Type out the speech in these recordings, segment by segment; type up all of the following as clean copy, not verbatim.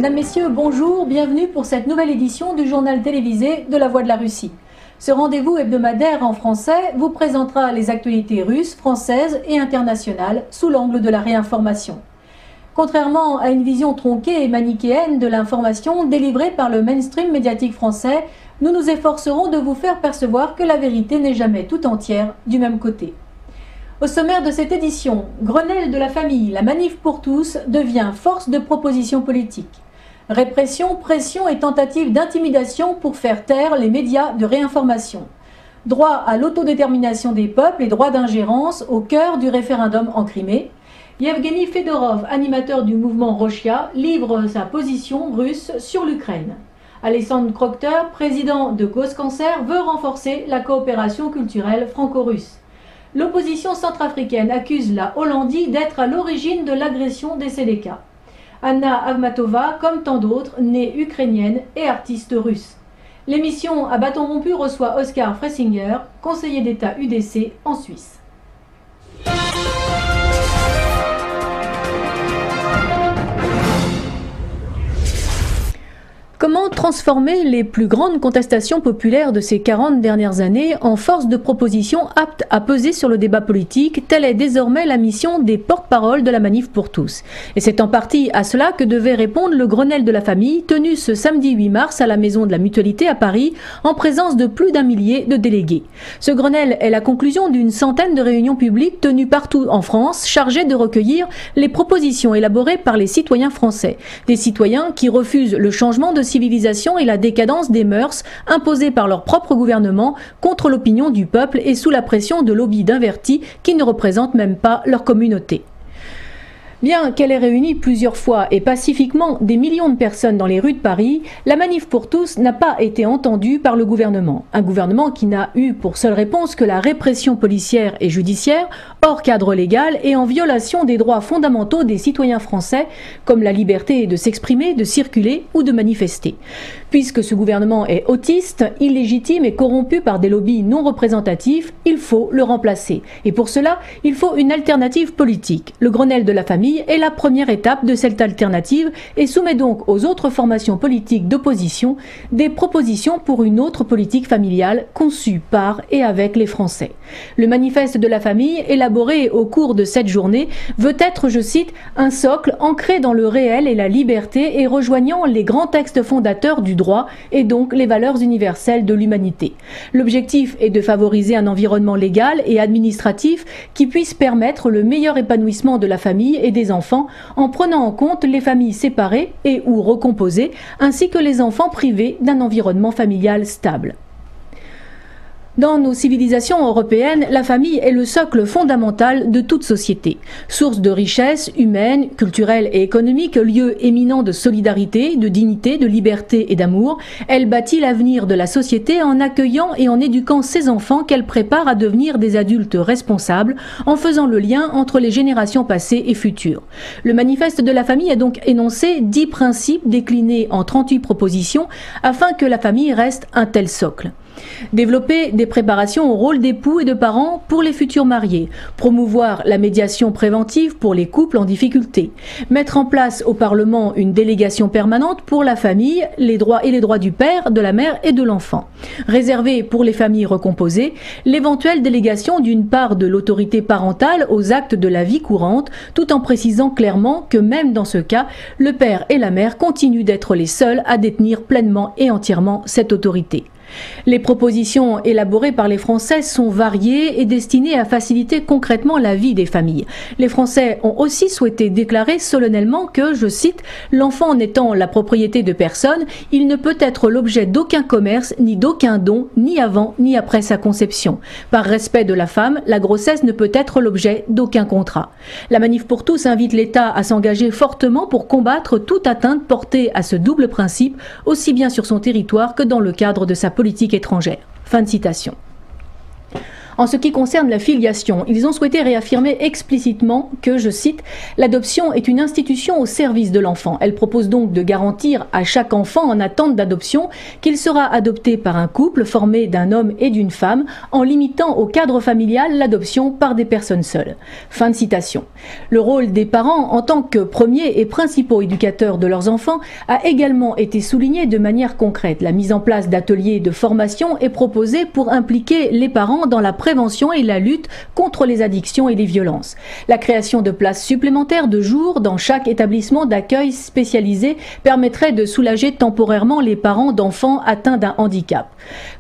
Mesdames, Messieurs, bonjour, bienvenue pour cette nouvelle édition du journal télévisé de la Voix de la Russie. Ce rendez-vous hebdomadaire en français vous présentera les actualités russes, françaises et internationales sous l'angle de la réinformation. Contrairement à une vision tronquée et manichéenne de l'information délivrée par le mainstream médiatique français, nous nous efforcerons de vous faire percevoir que la vérité n'est jamais tout entière du même côté. Au sommaire de cette édition, Grenelle de la famille, la manif pour tous devient force de proposition politique. Répression, pression et tentative d'intimidation pour faire taire les médias de réinformation. Droit à l'autodétermination des peuples et droit d'ingérence au cœur du référendum en Crimée. Yevgeny Fedorov, animateur du mouvement Rochia, livre sa position russe sur l'Ukraine. Alexandre Krochter, président de Cause Cancer, veut renforcer la coopération culturelle franco-russe. L'opposition centrafricaine accuse la Hollandie d'être à l'origine de l'agression des Séléka. Anna Akhmatova, comme tant d'autres, née ukrainienne et artiste russe. L'émission à bâton rompu reçoit Oskar Fressinger, conseiller d'État UDC en Suisse. Comment transformer les plus grandes contestations populaires de ces 40 dernières années en force de proposition apte à peser sur le débat politique? Telle est désormais la mission des porte-paroles de la Manif pour tous. Et c'est en partie à cela que devait répondre le Grenelle de la famille, tenu ce samedi 8 mars à la Maison de la Mutualité à Paris, en présence de plus d'1 millier de délégués. Ce Grenelle est la conclusion d'une centaine de réunions publiques tenues partout en France, chargées de recueillir les propositions élaborées par les citoyens français. Des citoyens qui refusent le changement de civilisation et la décadence des mœurs imposées par leur propre gouvernement contre l'opinion du peuple et sous la pression de lobbies d'invertis qui ne représentent même pas leur communauté. Bien qu'elle ait réuni plusieurs fois et pacifiquement des millions de personnes dans les rues de Paris, la Manif pour tous n'a pas été entendue par le gouvernement. Un gouvernement qui n'a eu pour seule réponse que la répression policière et judiciaire, hors cadre légal et en violation des droits fondamentaux des citoyens français, comme la liberté de s'exprimer, de circuler ou de manifester. Puisque ce gouvernement est autiste, illégitime et corrompu par des lobbies non représentatifs, il faut le remplacer. Et pour cela, il faut une alternative politique. Le Grenelle de la famille est la première étape de cette alternative et soumet donc aux autres formations politiques d'opposition des propositions pour une autre politique familiale conçue par et avec les Français. Le manifeste de la famille, élaboré au cours de cette journée, veut être, je cite, un socle ancré dans le réel et la liberté et rejoignant les grands textes fondateurs du droit et donc les valeurs universelles de l'humanité. L'objectif est de favoriser un environnement légal et administratif qui puisse permettre le meilleur épanouissement de la famille et des enfants en prenant en compte les familles séparées et ou recomposées ainsi que les enfants privés d'un environnement familial stable. Dans nos civilisations européennes, la famille est le socle fondamental de toute société. Source de richesse humaine, culturelle et économique, lieu éminent de solidarité, de dignité, de liberté et d'amour, elle bâtit l'avenir de la société en accueillant et en éduquant ses enfants qu'elle prépare à devenir des adultes responsables, en faisant le lien entre les générations passées et futures. Le manifeste de la famille a donc énoncé 10 principes déclinés en 38 propositions afin que la famille reste un tel socle. Développer des préparations au rôle d'époux et de parents pour les futurs mariés, promouvoir la médiation préventive pour les couples en difficulté, mettre en place au Parlement une délégation permanente pour la famille, les droits du père, de la mère et de l'enfant, réserver pour les familles recomposées l'éventuelle délégation d'une part de l'autorité parentale aux actes de la vie courante, tout en précisant clairement que même dans ce cas, le père et la mère continuent d'être les seuls à détenir pleinement et entièrement cette autorité. Les propositions élaborées par les Français sont variées et destinées à faciliter concrètement la vie des familles. Les Français ont aussi souhaité déclarer solennellement que, je cite, « l'enfant n'étant la propriété de personne, il ne peut être l'objet d'aucun commerce, ni d'aucun don, ni avant, ni après sa conception. Par respect de la femme, la grossesse ne peut être l'objet d'aucun contrat. » La Manif pour tous invite l'État à s'engager fortement pour combattre toute atteinte portée à ce double principe, aussi bien sur son territoire que dans le cadre de sa politique étrangère. Fin de citation. En ce qui concerne la filiation, ils ont souhaité réaffirmer explicitement que, je cite, « l'adoption est une institution au service de l'enfant. Elle propose donc de garantir à chaque enfant en attente d'adoption qu'il sera adopté par un couple formé d'un homme et d'une femme en limitant au cadre familial l'adoption par des personnes seules. » Fin de citation. Le rôle des parents en tant que premiers et principaux éducateurs de leurs enfants a également été souligné de manière concrète. La mise en place d'ateliers de formation est proposée pour impliquer les parents dans la prévention et la lutte contre les addictions et les violences. La création de places supplémentaires de jour dans chaque établissement d'accueil spécialisé permettrait de soulager temporairement les parents d'enfants atteints d'un handicap.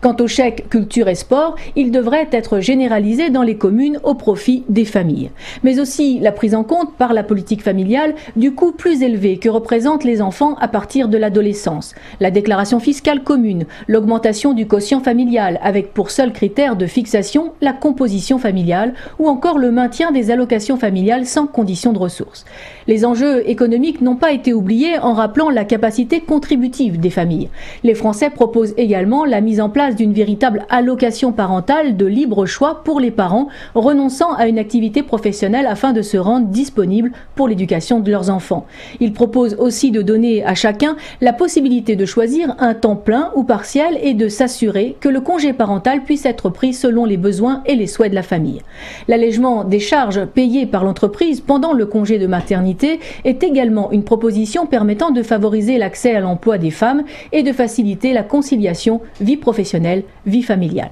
Quant au chèque culture et sport, il devrait être généralisé dans les communes au profit des familles. Mais aussi la prise en compte par la politique familiale du coût plus élevé que représentent les enfants à partir de l'adolescence, la déclaration fiscale commune, l'augmentation du quotient familial avec pour seul critère de fixation la composition familiale ou encore le maintien des allocations familiales sans condition de ressources. Les enjeux économiques n'ont pas été oubliés en rappelant la capacité contributive des familles. Les Français proposent également la mise en place d'une véritable allocation parentale de libre choix pour les parents renonçant à une activité professionnelle afin de se rendre disponibles pour l'éducation de leurs enfants. Ils proposent aussi de donner à chacun la possibilité de choisir un temps plein ou partiel et de s'assurer que le congé parental puisse être pris selon les besoins et les souhaits de la famille. L'allègement des charges payées par l'entreprise pendant le congé de maternité est également une proposition permettant de favoriser l'accès à l'emploi des femmes et de faciliter la conciliation vie professionnelle, vie familiale.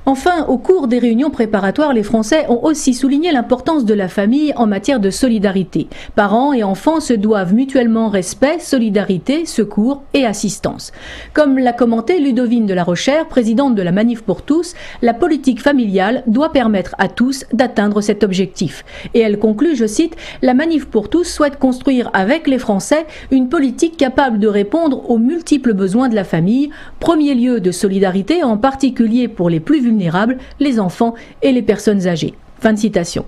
Enfin, au cours des réunions préparatoires, les Français ont aussi souligné l'importance de la famille en matière de solidarité. Parents et enfants se doivent mutuellement respect, solidarité, secours et assistance. Comme l'a commenté Ludovine de la Rochère, présidente de la Manif pour tous, la politique familiale doit permettre à tous d'atteindre cet objectif. Et elle conclut, je cite, « La Manif pour tous souhaite construire avec les Français une politique capable de répondre aux multiples besoins de la famille, premier lieu de solidarité en particulier pour les plus vulnérables, les enfants et les personnes âgées. » Fin de citation.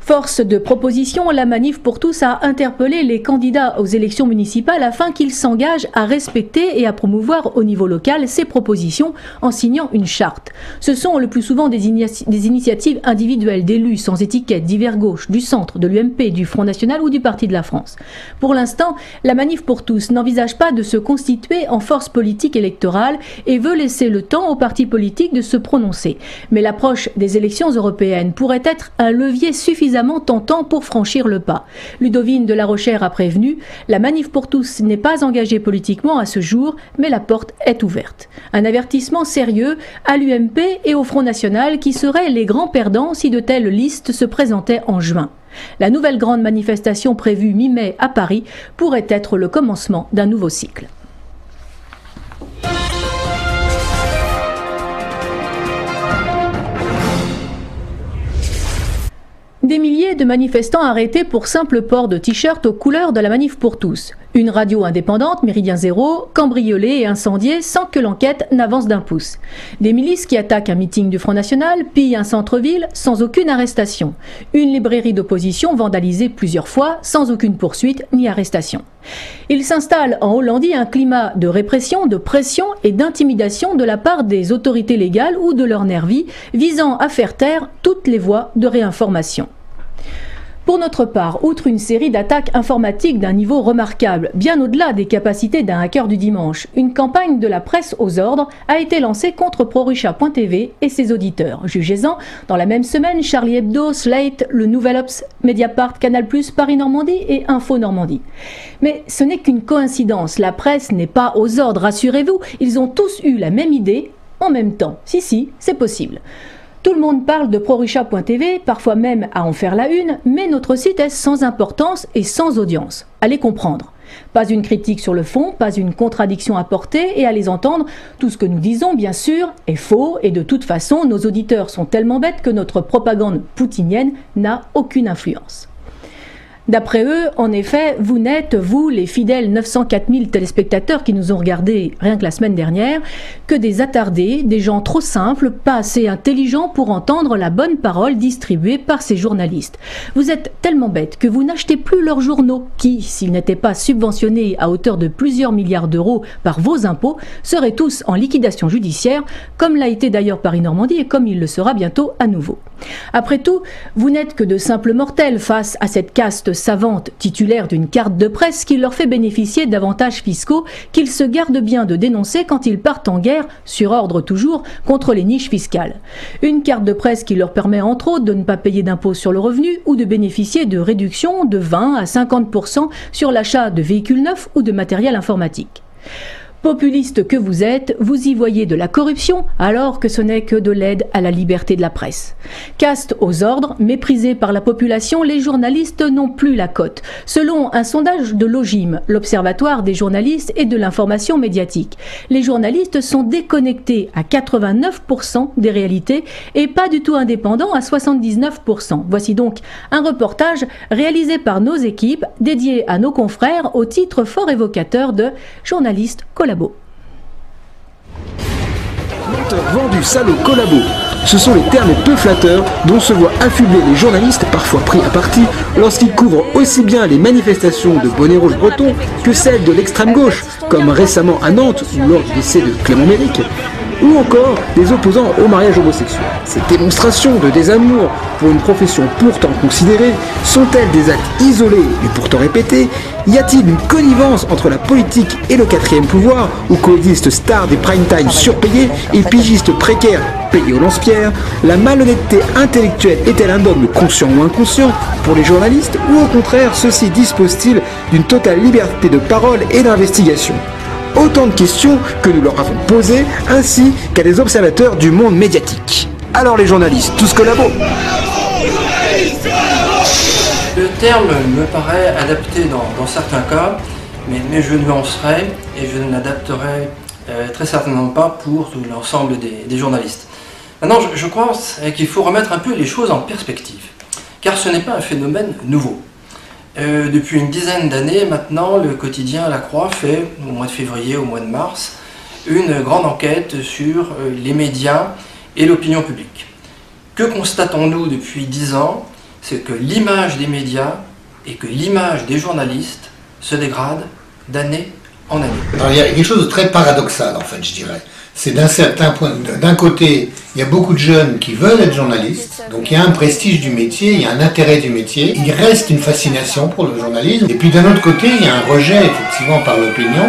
Force de proposition, la Manif pour tous a interpellé les candidats aux élections municipales afin qu'ils s'engagent à respecter et à promouvoir au niveau local ces propositions en signant une charte. Ce sont le plus souvent des initiatives individuelles d'élus sans étiquette divers gauche, du centre, de l'UMP, du Front National ou du Parti de la France. Pour l'instant, la Manif pour tous n'envisage pas de se constituer en force politique électorale et veut laisser le temps aux partis politiques de se prononcer. Mais l'approche des élections européennes pourrait être un levier suffisamment tentant pour franchir le pas. Ludovine de la Rochère a prévenu, la Manif pour tous n'est pas engagée politiquement à ce jour, mais la porte est ouverte. Un avertissement sérieux à l'UMP et au Front National qui seraient les grands perdants si de telles listes se présentaient en juin. La nouvelle grande manifestation prévue mi-mai à Paris pourrait être le commencement d'un nouveau cycle. Des milliers de manifestants arrêtés pour simple port de t-shirt aux couleurs de la Manif pour tous. Une radio indépendante, Méridien Zéro, cambriolée et incendiée sans que l'enquête n'avance d'un pouce. Des milices qui attaquent un meeting du Front National, pillent un centre-ville sans aucune arrestation. Une librairie d'opposition vandalisée plusieurs fois sans aucune poursuite ni arrestation. Il s'installe en Hollandie un climat de répression, de pression et d'intimidation de la part des autorités légales ou de leurs nervis visant à faire taire toutes les voies de réinformation. Pour notre part, outre une série d'attaques informatiques d'un niveau remarquable, bien au-delà des capacités d'un hacker du dimanche, une campagne de la presse aux ordres a été lancée contre ProRussia.tv et ses auditeurs. Jugez-en, dans la même semaine, Charlie Hebdo, Slate, Le Nouvel Obs, Mediapart, Canal+, Paris Normandie et Info Normandie. Mais ce n'est qu'une coïncidence, la presse n'est pas aux ordres, rassurez-vous, ils ont tous eu la même idée en même temps. Si, c'est possible. Tout le monde parle de ProRussia.tv, parfois même à en faire la une, mais notre site est sans importance et sans audience. Allez comprendre. Pas une critique sur le fond, pas une contradiction à porter et à les entendre. Tout ce que nous disons, bien sûr, est faux et de toute façon, nos auditeurs sont tellement bêtes que notre propagande poutinienne n'a aucune influence. D'après eux, en effet, vous n'êtes, vous, les fidèles 904 000 téléspectateurs qui nous ont regardés rien que la semaine dernière, que des attardés, des gens trop simples, pas assez intelligents pour entendre la bonne parole distribuée par ces journalistes. Vous êtes tellement bêtes que vous n'achetez plus leurs journaux qui, s'ils n'étaient pas subventionnés à hauteur de plusieurs milliards d'euros par vos impôts, seraient tous en liquidation judiciaire, comme l'a été d'ailleurs Paris-Normandie et comme il le sera bientôt à nouveau. Après tout, vous n'êtes que de simples mortels face à cette caste savante titulaire d'une carte de presse qui leur fait bénéficier d'avantages fiscaux qu'ils se gardent bien de dénoncer quand ils partent en guerre, sur ordre toujours, contre les niches fiscales. Une carte de presse qui leur permet entre autres de ne pas payer d'impôts sur le revenu ou de bénéficier de réductions de 20 à 50% sur l'achat de véhicules neufs ou de matériel informatique. Populiste que vous êtes, vous y voyez de la corruption alors que ce n'est que de l'aide à la liberté de la presse. Caste aux ordres, méprisés par la population, les journalistes n'ont plus la cote. Selon un sondage de l'OGIM, l'Observatoire des journalistes et de l'information médiatique, les journalistes sont déconnectés à 89% des réalités et pas du tout indépendants à 79%. Voici donc un reportage réalisé par nos équipes, dédié à nos confrères au titre fort évocateur de journalistes collabo. Menteur vendu, salaud, collabo. Ce sont les termes peu flatteurs dont se voient affublés les journalistes, parfois pris à partie, lorsqu'ils couvrent aussi bien les manifestations de bonnets rouges bretons que celles de l'extrême gauche, comme récemment à Nantes ou lors du décès de Clément Méric, ou encore des opposants au mariage homosexuel. Ces démonstrations de désamour pour une profession pourtant considérée sont-elles des actes isolés mais pourtant répétés? Y a-t-il une connivence entre la politique et le quatrième pouvoir, où coexistent stars des prime time surpayés et pigistes précaires payés au lance-pierre? La malhonnêteté intellectuelle est-elle un dogme conscient ou inconscient pour les journalistes, ou au contraire ceux-ci disposent-ils d'une totale liberté de parole et d'investigation? Autant de questions que nous leur avons posées, ainsi qu'à des observateurs du monde médiatique. Alors les journalistes, tous collabos? Le terme me paraît adapté dans certains cas, mais je nuancerai et je ne l'adapterai très certainement pas pour tout l'ensemble des journalistes. Maintenant, je crois qu'il faut remettre un peu les choses en perspective, car ce n'est pas un phénomène nouveau. Depuis une dizaine d'années maintenant, le quotidien La Croix fait, au mois de février, au mois de mars, une grande enquête sur les médias et l'opinion publique. Que constatons-nous depuis 10 ans? C'est que l'image des médias et que l'image des journalistes se dégrade d'année en année. Alors, il y a quelque chose de très paradoxal, en fait, je dirais. C'est d'un certain point, d'un côté, il y a beaucoup de jeunes qui veulent être journalistes, donc il y a un prestige du métier, il y a un intérêt du métier, il reste une fascination pour le journalisme, et puis d'un autre côté, il y a un rejet, effectivement, par l'opinion,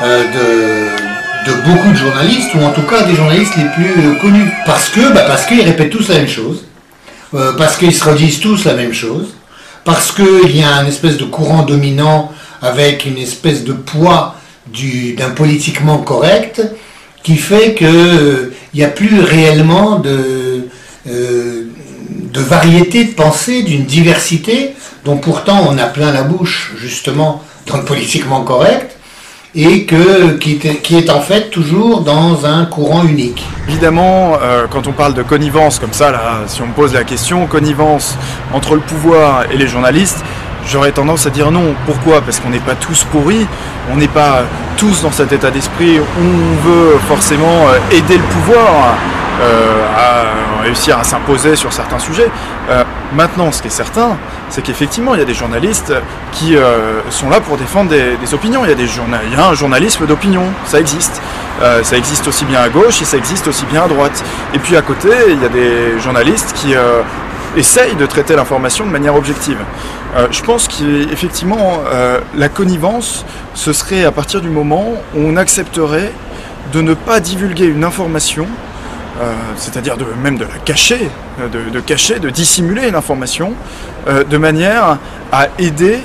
de beaucoup de journalistes, ou en tout cas des journalistes les plus connus. Parce qu'ils répètent tous la même chose, parce qu'ils se redisent tous la même chose, parce qu'il y a un espèce de courant dominant avec une espèce de poids d'un politiquement correct, qui fait qu'il n'y a plus réellement de variété de pensée, d'une diversité, dont pourtant on a plein la bouche, justement, dans le politiquement correct, et qui est en fait toujours dans un courant unique. Évidemment, quand on parle de connivence comme ça, là, si on me pose la question, connivence entre le pouvoir et les journalistes, j'aurais tendance à dire non. Pourquoi? Parce qu'on n'est pas tous pourris, on n'est pas tous dans cet état d'esprit où on veut forcément aider le pouvoir à réussir à s'imposer sur certains sujets. Maintenant, ce qui est certain, c'est qu'effectivement, il y a des journalistes qui sont là pour défendre des opinions. Il y a un journalisme d'opinion, ça existe. Ça existe aussi bien à gauche et ça existe aussi bien à droite. Et puis à côté, il y a des journalistes qui essayent de traiter l'information de manière objective. Je pense qu'effectivement, la connivence, ce serait à partir du moment où on accepterait de ne pas divulguer une information, c'est-à-dire même de la cacher, de dissimuler l'information, de manière à aider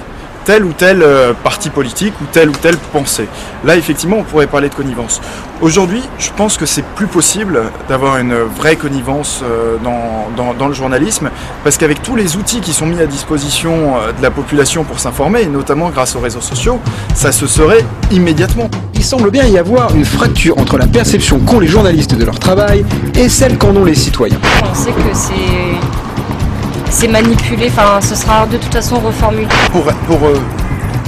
tel ou tel parti politique ou telle pensée. Là, effectivement, on pourrait parler de connivence. Aujourd'hui, je pense que c'est plus possible d'avoir une vraie connivence dans le journalisme, parce qu'avec tous les outils qui sont mis à disposition de la population pour s'informer, et notamment grâce aux réseaux sociaux, ça se saurait immédiatement. Il semble bien y avoir une fracture entre la perception qu'ont les journalistes de leur travail et celle qu'en ont les citoyens. On sait que c'est c'est manipulé, enfin ce sera de toute façon reformulé. Pour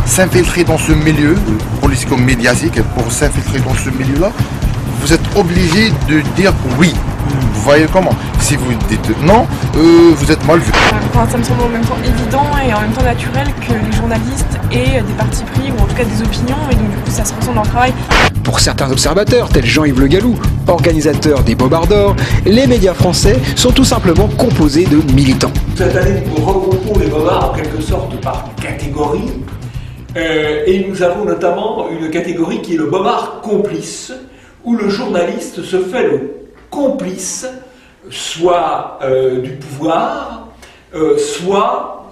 s'infiltrer dans ce milieu politico-médiatique, pour s'infiltrer dans ce milieu-là, vous êtes obligé de dire oui. Vous voyez comment? Si vous dites non, vous êtes mal vu. Enfin, ça me semble en même temps évident et en même temps naturel que les journalistes aient des partis pris ou en tout cas des opinions, et donc du coup ça se ressent dans le travail. Pour certains observateurs, tels Jean-Yves Le Gallou, organisateur des Bobards d'Or, les médias français sont tout simplement composés de militants. Cette année, nous regroupons les Bobards en quelque sorte par catégorie, et nous avons notamment une catégorie qui est le Bobard complice, où le journaliste se fait le complice, soit du pouvoir, soit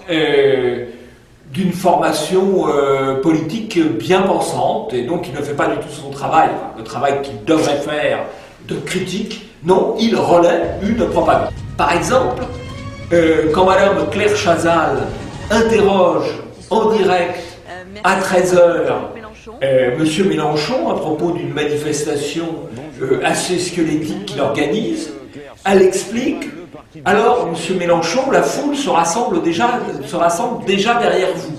d'une formation politique bien pensante, et donc il ne fait pas du tout son travail, le travail qu'il devrait faire de critique. Non, il relaie une propagande. Par exemple, quand Madame Claire Chazal interroge en direct à 13h Monsieur Mélenchon à propos d'une manifestation assez squelettique qu'il organise, elle explique: alors Monsieur Mélenchon, la foule se rassemble déjà derrière vous.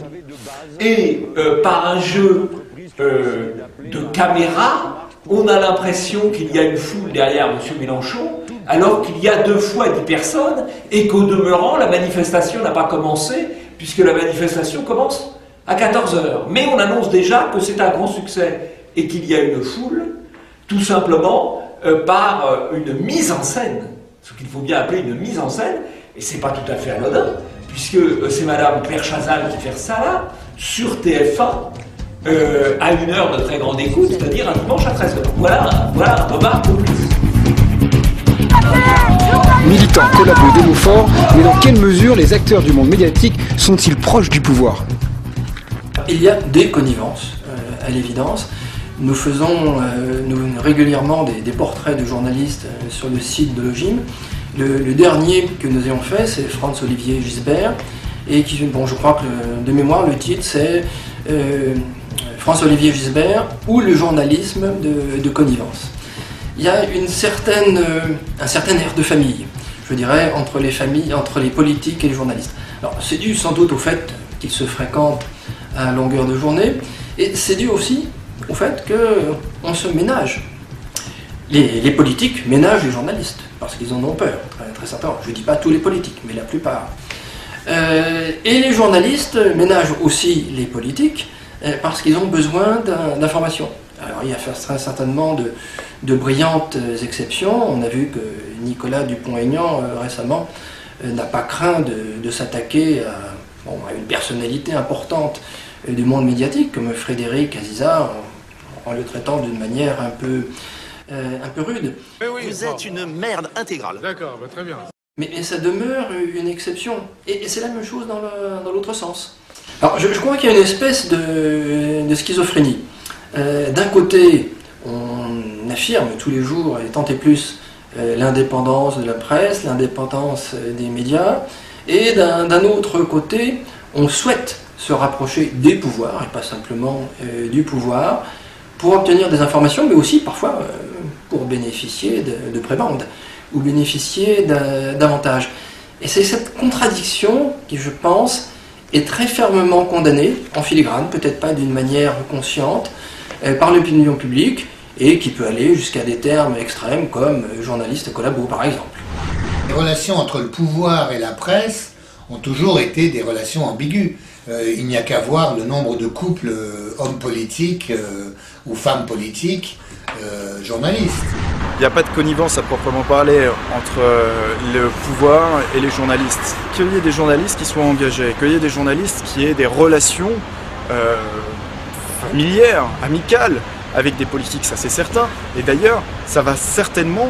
Et par un jeu de caméra, on a l'impression qu'il y a une foule derrière Monsieur Mélenchon, alors qu'il y a 2 fois 10 personnes, et qu'au demeurant, la manifestation n'a pas commencé, puisque la manifestation commence à 14h. Mais on annonce déjà que c'est un grand succès et qu'il y a une foule, tout simplement par une mise en scène, ce qu'il faut bien appeler une mise en scène, et c'est pas tout à fait anodin, puisque c'est Madame Claire Chazal qui fait ça là, sur TF1, à une heure de très grande écoute, c'est-à-dire un dimanche à 13h. Voilà un Bobard complice. Militants, collabos, des mots forts, mais dans quelle mesure les acteurs du monde médiatique sont-ils proches du pouvoir? Il y a des connivences, à l'évidence. Nous faisons régulièrement des portraits de journalistes sur le site de l'OGIM. Le dernier que nous ayons fait, c'est Franz-Olivier Gisbert, et qui, bon, je crois que de mémoire, le titre c'est Franz-Olivier Gisbert ou le journalisme de connivence. Il y a un certain air de famille, je dirais, entre les politiques et les journalistes. Alors, c'est dû sans doute au fait qu'ils se fréquentent à longueur de journée, et c'est dû aussi au fait qu'on se ménage. Les politiques ménagent les journalistes, parce qu'ils en ont peur, très certainement. Je ne dis pas tous les politiques, mais la plupart. Et les journalistes ménagent aussi les politiques, parce qu'ils ont besoin d'informations. Alors il y a très certainement de brillantes exceptions. On a vu que Nicolas Dupont-Aignan, récemment, n'a pas craint de s'attaquer à une personnalité importante du monde médiatique, comme Frédéric Aziza, en le traitant d'une manière un peu rude. Vous êtes une merde intégrale. D'accord, très bien. Mais ça demeure une exception. Et c'est la même chose dans l'autre sens. Alors je crois qu'il y a une espèce de schizophrénie. D'un côté, on affirme tous les jours, et tant et plus, l'indépendance de la presse, l'indépendance des médias, et d'un autre côté, on souhaite se rapprocher des pouvoirs, et pas simplement du pouvoir, pour obtenir des informations, mais aussi parfois pour bénéficier de prébendes, ou bénéficier d'avantages. Et c'est cette contradiction qui, je pense, est très fermement condamnée, en filigrane, peut-être pas d'une manière consciente, par l'opinion publique, et qui peut aller jusqu'à des termes extrêmes comme journaliste collabo, par exemple. Les relations entre le pouvoir et la presse ont toujours été des relations ambiguës. Il n'y a qu'à voir le nombre de couples hommes politiques ou femmes politiques journalistes. Il n'y a pas de connivence à proprement parler entre le pouvoir et les journalistes. Qu'il y ait des journalistes qui soient engagés, qu'il y ait des journalistes qui aient des relations familières, amicales, avec des politiques, ça c'est certain. Et d'ailleurs, ça va certainement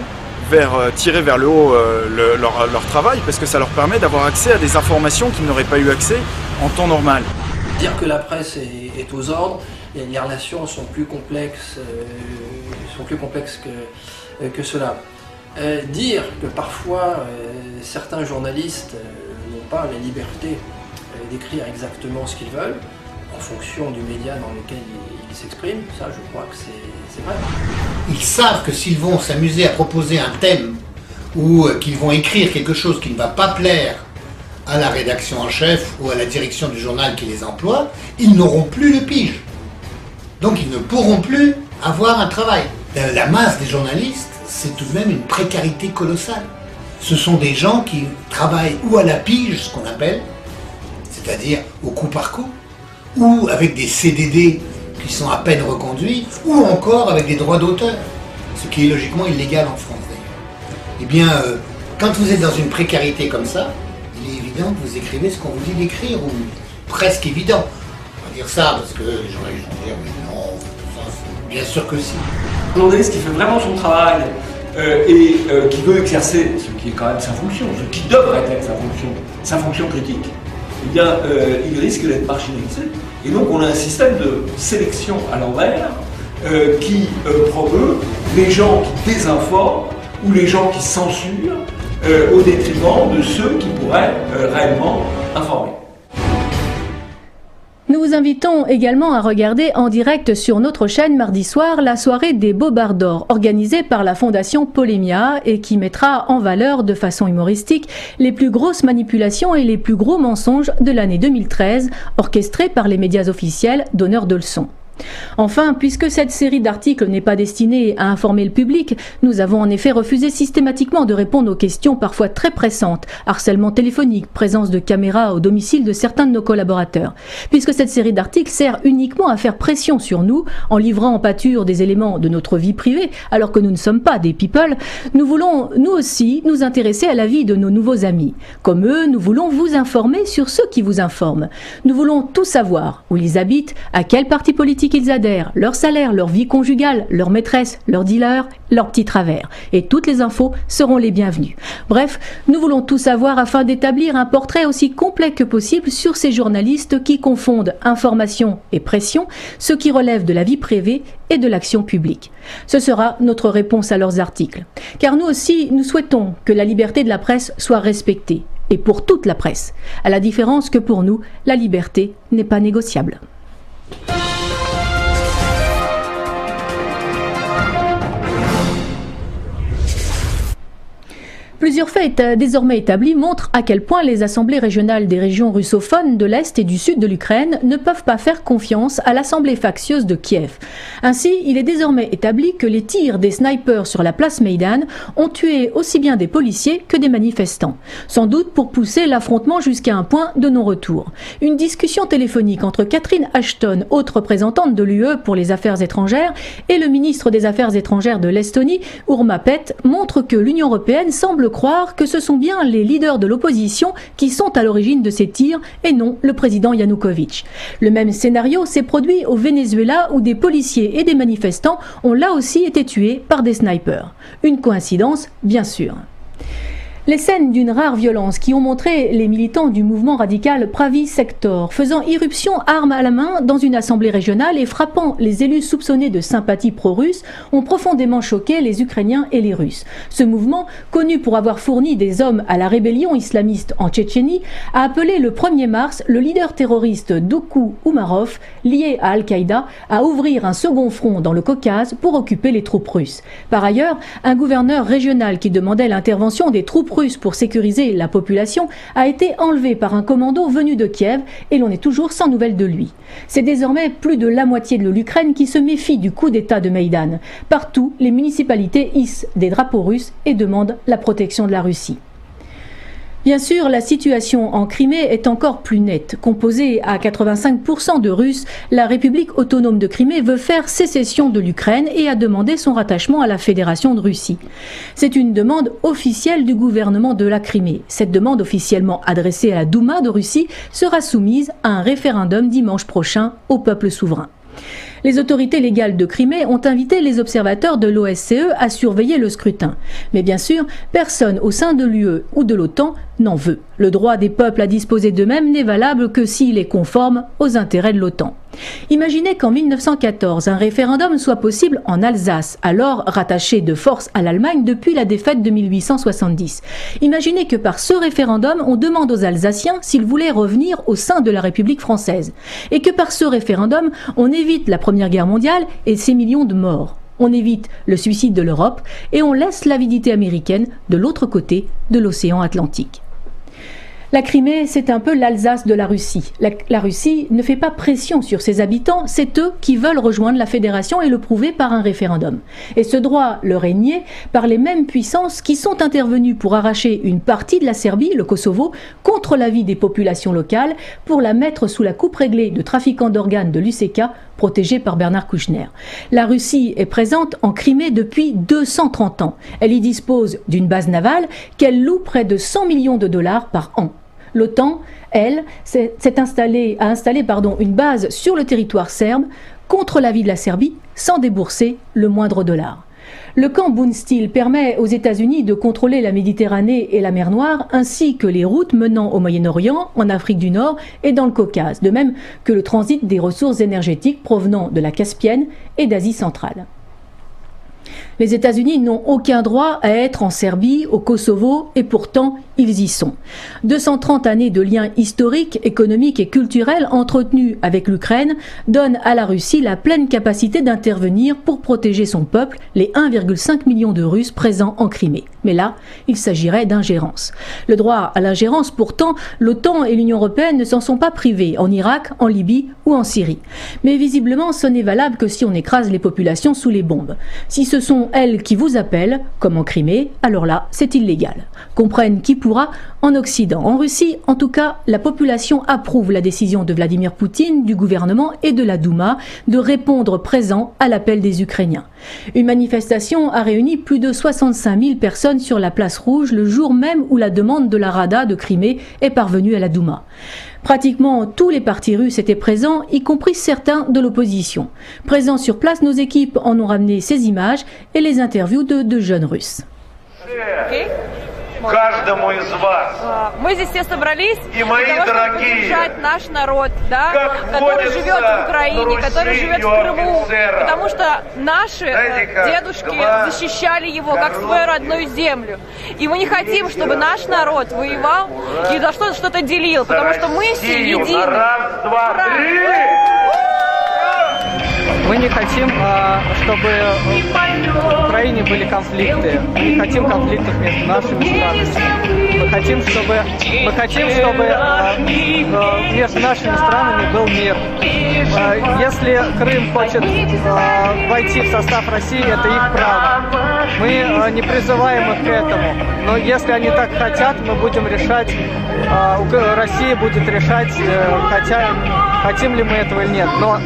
tirer vers le haut leur travail, parce que ça leur permet d'avoir accès à des informations qu'ils n'auraient pas eu accès en temps normal. Dire que la presse est aux ordres, les relations sont plus complexes, que cela. Dire que parfois certains journalistes n'ont pas la liberté d'écrire exactement ce qu'ils veulent, en fonction du média dans lequel ils s'expriment, ça je crois que c'est vrai. Ils savent que s'ils vont s'amuser à proposer un thème ou qu'ils vont écrire quelque chose qui ne va pas plaire à la rédaction en chef ou à la direction du journal qui les emploie, ils n'auront plus de pige. Donc ils ne pourront plus avoir un travail. La masse des journalistes, c'est tout de même une précarité colossale. Ce sont des gens qui travaillent ou à la pige, ce qu'on appelle, c'est-à-dire au coup par coup, ou avec des CDD qui sont à peine reconduits, ou encore avec des droits d'auteur, ce qui est logiquement illégal en France d'ailleurs. Eh bien, quand vous êtes dans une précarité comme ça, il est évident que vous écrivez ce qu'on vous dit d'écrire, ou presque évident. On va dire ça parce que les journalistes vont dire mais non, ça, bien sûr que si. Un journaliste qui fait vraiment son travail et qui veut exercer ce qui est quand même sa fonction, ce qui devrait être sa fonction critique, eh bien, il risque d'être marginalisé. Et donc on a un système de sélection à l'envers qui promeut les gens qui désinforment ou les gens qui censurent au détriment de ceux qui pourraient réellement informer. Nous vous invitons également à regarder en direct sur notre chaîne mardi soir la soirée des Bobards d'Or, organisée par la Fondation Polémia et qui mettra en valeur de façon humoristique les plus grosses manipulations et les plus gros mensonges de l'année 2013, orchestrés par les médias officiels donneurs de leçons. Enfin, puisque cette série d'articles n'est pas destinée à informer le public, nous avons en effet refusé systématiquement de répondre aux questions parfois très pressantes, harcèlement téléphonique, présence de caméras au domicile de certains de nos collaborateurs. Puisque cette série d'articles sert uniquement à faire pression sur nous, en livrant en pâture des éléments de notre vie privée, alors que nous ne sommes pas des people, nous voulons, nous aussi, nous intéresser à la vie de nos nouveaux amis. Comme eux, nous voulons vous informer sur ceux qui vous informent. Nous voulons tout savoir, où ils habitent, à quel parti politique ils adhèrent, leur salaire, leur vie conjugale, leur maîtresse, leur dealer, leurs petits travers. Et toutes les infos seront les bienvenues. Bref, nous voulons tout savoir afin d'établir un portrait aussi complet que possible sur ces journalistes qui confondent information et pression, ce qui relève de la vie privée et de l'action publique. Ce sera notre réponse à leurs articles. Car nous aussi, nous souhaitons que la liberté de la presse soit respectée. Et pour toute la presse. À la différence que pour nous, la liberté n'est pas négociable. Plusieurs faits désormais établis montrent à quel point les assemblées régionales des régions russophones de l'Est et du Sud de l'Ukraine ne peuvent pas faire confiance à l'assemblée factieuse de Kiev. Ainsi, il est désormais établi que les tirs des snipers sur la place Maïdan ont tué aussi bien des policiers que des manifestants, sans doute pour pousser l'affrontement jusqu'à un point de non-retour. Une discussion téléphonique entre Catherine Ashton, haute représentante de l'UE pour les affaires étrangères, et le ministre des Affaires étrangères de l'Estonie, Urma Paet, montre que l'Union européenne semble croire que ce sont bien les leaders de l'opposition qui sont à l'origine de ces tirs et non le président Yanukovych. Le même scénario s'est produit au Venezuela où des policiers et des manifestants ont là aussi été tués par des snipers. Une coïncidence, bien sûr. Les scènes d'une rare violence qui ont montré les militants du mouvement radical Pravi Sector faisant irruption armes à la main dans une assemblée régionale et frappant les élus soupçonnés de sympathie pro-russe ont profondément choqué les Ukrainiens et les Russes. Ce mouvement, connu pour avoir fourni des hommes à la rébellion islamiste en Tchétchénie, a appelé le 1er mars le leader terroriste Doukou Oumarov, lié à Al-Qaïda, à ouvrir un second front dans le Caucase pour occuper les troupes russes. Par ailleurs, un gouverneur régional qui demandait l'intervention des troupes russes pour sécuriser la population a été enlevé par un commando venu de Kiev et l'on est toujours sans nouvelles de lui. C'est désormais plus de la moitié de l'Ukraine qui se méfie du coup d'État de Maïdan. Partout, les municipalités hissent des drapeaux russes et demandent la protection de la Russie. Bien sûr, la situation en Crimée est encore plus nette. Composée à 85% de Russes, la République autonome de Crimée veut faire sécession de l'Ukraine et a demandé son rattachement à la Fédération de Russie. C'est une demande officielle du gouvernement de la Crimée. Cette demande officiellement adressée à la Douma de Russie sera soumise à un référendum dimanche prochain au peuple souverain. Les autorités légales de Crimée ont invité les observateurs de l'OSCE à surveiller le scrutin. Mais bien sûr, personne au sein de l'UE ou de l'OTAN n'en veut. Le droit des peuples à disposer d'eux-mêmes n'est valable que s'il est conforme aux intérêts de l'OTAN. Imaginez qu'en 1914, un référendum soit possible en Alsace, alors rattachée de force à l'Allemagne depuis la défaite de 1870. Imaginez que par ce référendum, on demande aux Alsaciens s'ils voulaient revenir au sein de la République française. Et que par ce référendum, on évite la Première Guerre mondiale et ses millions de morts. On évite le suicide de l'Europe et on laisse l'avidité américaine de l'autre côté de l'océan Atlantique. La Crimée, c'est un peu l'Alsace de la Russie. La Russie ne fait pas pression sur ses habitants, c'est eux qui veulent rejoindre la fédération et le prouver par un référendum. Et ce droit leur est nié par les mêmes puissances qui sont intervenues pour arracher une partie de la Serbie, le Kosovo, contre l'avis des populations locales, pour la mettre sous la coupe réglée de trafiquants d'organes de l'UÇK, protégée par Bernard Kouchner. La Russie est présente en Crimée depuis 230 ans. Elle y dispose d'une base navale qu'elle loue près de 100 millions de dollars par an. L'OTAN, elle, a installé une base sur le territoire serbe contre l'avis de la Serbie sans débourser le moindre dollar. Le camp Boonsteel permet aux États-Unis de contrôler la Méditerranée et la mer Noire, ainsi que les routes menant au Moyen-Orient, en Afrique du Nord et dans le Caucase, de même que le transit des ressources énergétiques provenant de la Caspienne et d'Asie centrale. Les États-Unis n'ont aucun droit à être en Serbie, au Kosovo, et pourtant ils y sont. 230 années de liens historiques, économiques et culturels entretenus avec l'Ukraine donnent à la Russie la pleine capacité d'intervenir pour protéger son peuple, les 1,5 million de Russes présents en Crimée. Mais là, il s'agirait d'ingérence. Le droit à l'ingérence, pourtant, l'OTAN et l'Union européenne ne s'en sont pas privés en Irak, en Libye ou en Syrie. Mais visiblement, ce n'est valable que si on écrase les populations sous les bombes. Si ce sont elles qui vous appellent, comme en Crimée, alors là, c'est illégal. Comprenne qui pourra en Occident. En Russie, en tout cas, la population approuve la décision de Vladimir Poutine, du gouvernement et de la Douma de répondre présent à l'appel des Ukrainiens. Une manifestation a réuni plus de 65 000 personnes sur la place Rouge le jour même où la demande de la Rada de Crimée est parvenue à la Douma. Pratiquement tous les partis russes étaient présents, y compris certains de l'opposition. Présents sur place, nos équipes en ont ramené ces images et les interviews de jeunes Russes. Каждому из вас. Мы здесь все собрались и мои для того, чтобы поддержать наш народ, да, который живет в Украине, который живет в Крыму, потому что наши дедушки защищали его как свою родную землю. И мы не хотим, чтобы наш народ воевал и за что-то делил, потому что мы все едины. Раз, два, три! Мы не хотим, чтобы в Украине были конфликты. Мы не хотим конфликтов между нашими странами. Мы хотим, чтобы между нашими странами был мир. Если Крым хочет войти в состав России, это их право. Мы не призываем их к этому. Но если они так хотят, мы будем решать, Россия будет решать, хотим ли мы этого или нет. Но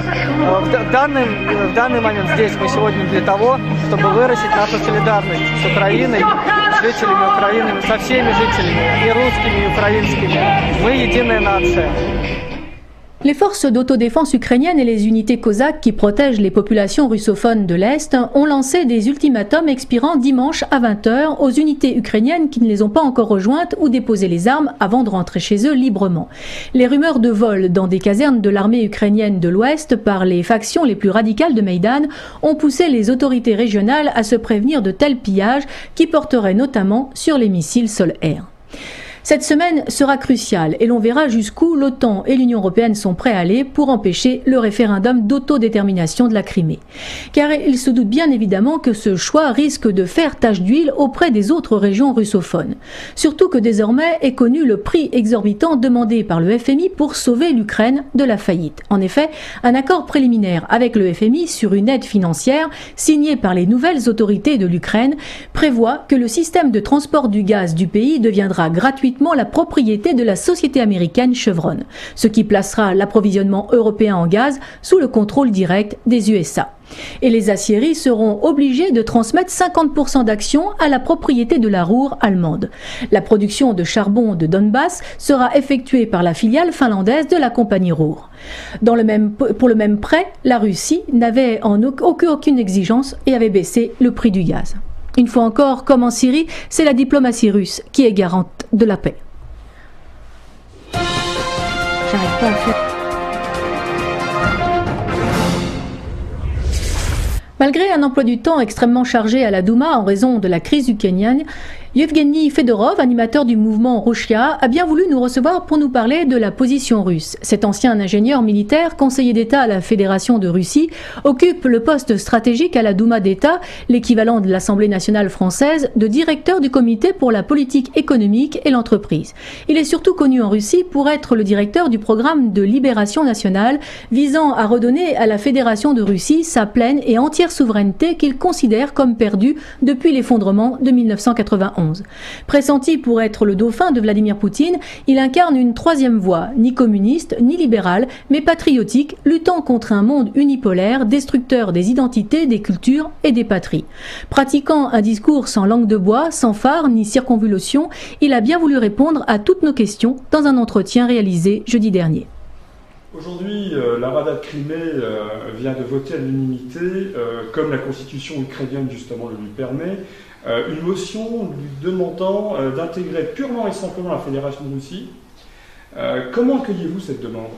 в данный момент здесь мы сегодня для того, чтобы выразить нашу солидарность с Украиной, с жителями Украины, со всеми жителями, и русскими, и украинскими. Мы единая нация. Les forces d'autodéfense ukrainiennes et les unités cosaques qui protègent les populations russophones de l'Est ont lancé des ultimatums expirant dimanche à 20h aux unités ukrainiennes qui ne les ont pas encore rejointes ou déposé les armes avant de rentrer chez eux librement. Les rumeurs de vol dans des casernes de l'armée ukrainienne de l'Ouest par les factions les plus radicales de Maïdan ont poussé les autorités régionales à se prévenir de tels pillages qui porteraient notamment sur les missiles sol-air. Cette semaine sera cruciale et l'on verra jusqu'où l'OTAN et l'Union européenne sont prêts à aller pour empêcher le référendum d'autodétermination de la Crimée. Car ils se doutent bien évidemment que ce choix risque de faire tache d'huile auprès des autres régions russophones. Surtout que désormais est connu le prix exorbitant demandé par le FMI pour sauver l'Ukraine de la faillite. En effet, un accord préliminaire avec le FMI sur une aide financière signée par les nouvelles autorités de l'Ukraine prévoit que le système de transport du gaz du pays deviendra gratuit la propriété de la société américaine Chevron, ce qui placera l'approvisionnement européen en gaz sous le contrôle direct des USA. Et les aciéries seront obligées de transmettre 50% d'actions à la propriété de la Ruhr allemande. La production de charbon de Donbass sera effectuée par la filiale finlandaise de la compagnie Ruhr. Pour le même prêt, la Russie n'avait aucune exigence et avait baissé le prix du gaz. Une fois encore, comme en Syrie, c'est la diplomatie russe qui est garante de la paix. J'arrive pas à faire. Malgré un emploi du temps extrêmement chargé à la Douma en raison de la crise ukrainienne, Yevgeny Fedorov, animateur du mouvement Rochia, a bien voulu nous recevoir pour nous parler de la position russe. Cet ancien ingénieur militaire, conseiller d'État à la Fédération de Russie, occupe le poste stratégique à la Douma d'État, l'équivalent de l'Assemblée nationale française, de directeur du comité pour la politique économique et l'entreprise. Il est surtout connu en Russie pour être le directeur du programme de libération nationale visant à redonner à la Fédération de Russie sa pleine et entière souveraineté qu'il considère comme perdue depuis l'effondrement de 1991. Pressenti pour être le dauphin de Vladimir Poutine, il incarne une troisième voie, ni communiste, ni libérale, mais patriotique, luttant contre un monde unipolaire, destructeur des identités, des cultures et des patries. Pratiquant un discours sans langue de bois, sans phare ni circonvolution, il a bien voulu répondre à toutes nos questions dans un entretien réalisé jeudi dernier. Aujourd'hui, la Rada de Crimée vient de voter à l'unanimité, comme la constitution ukrainienne justement le lui permet, une motion lui demandant d'intégrer purement et simplement la Fédération de Russie. Comment accueillez-vous cette demande?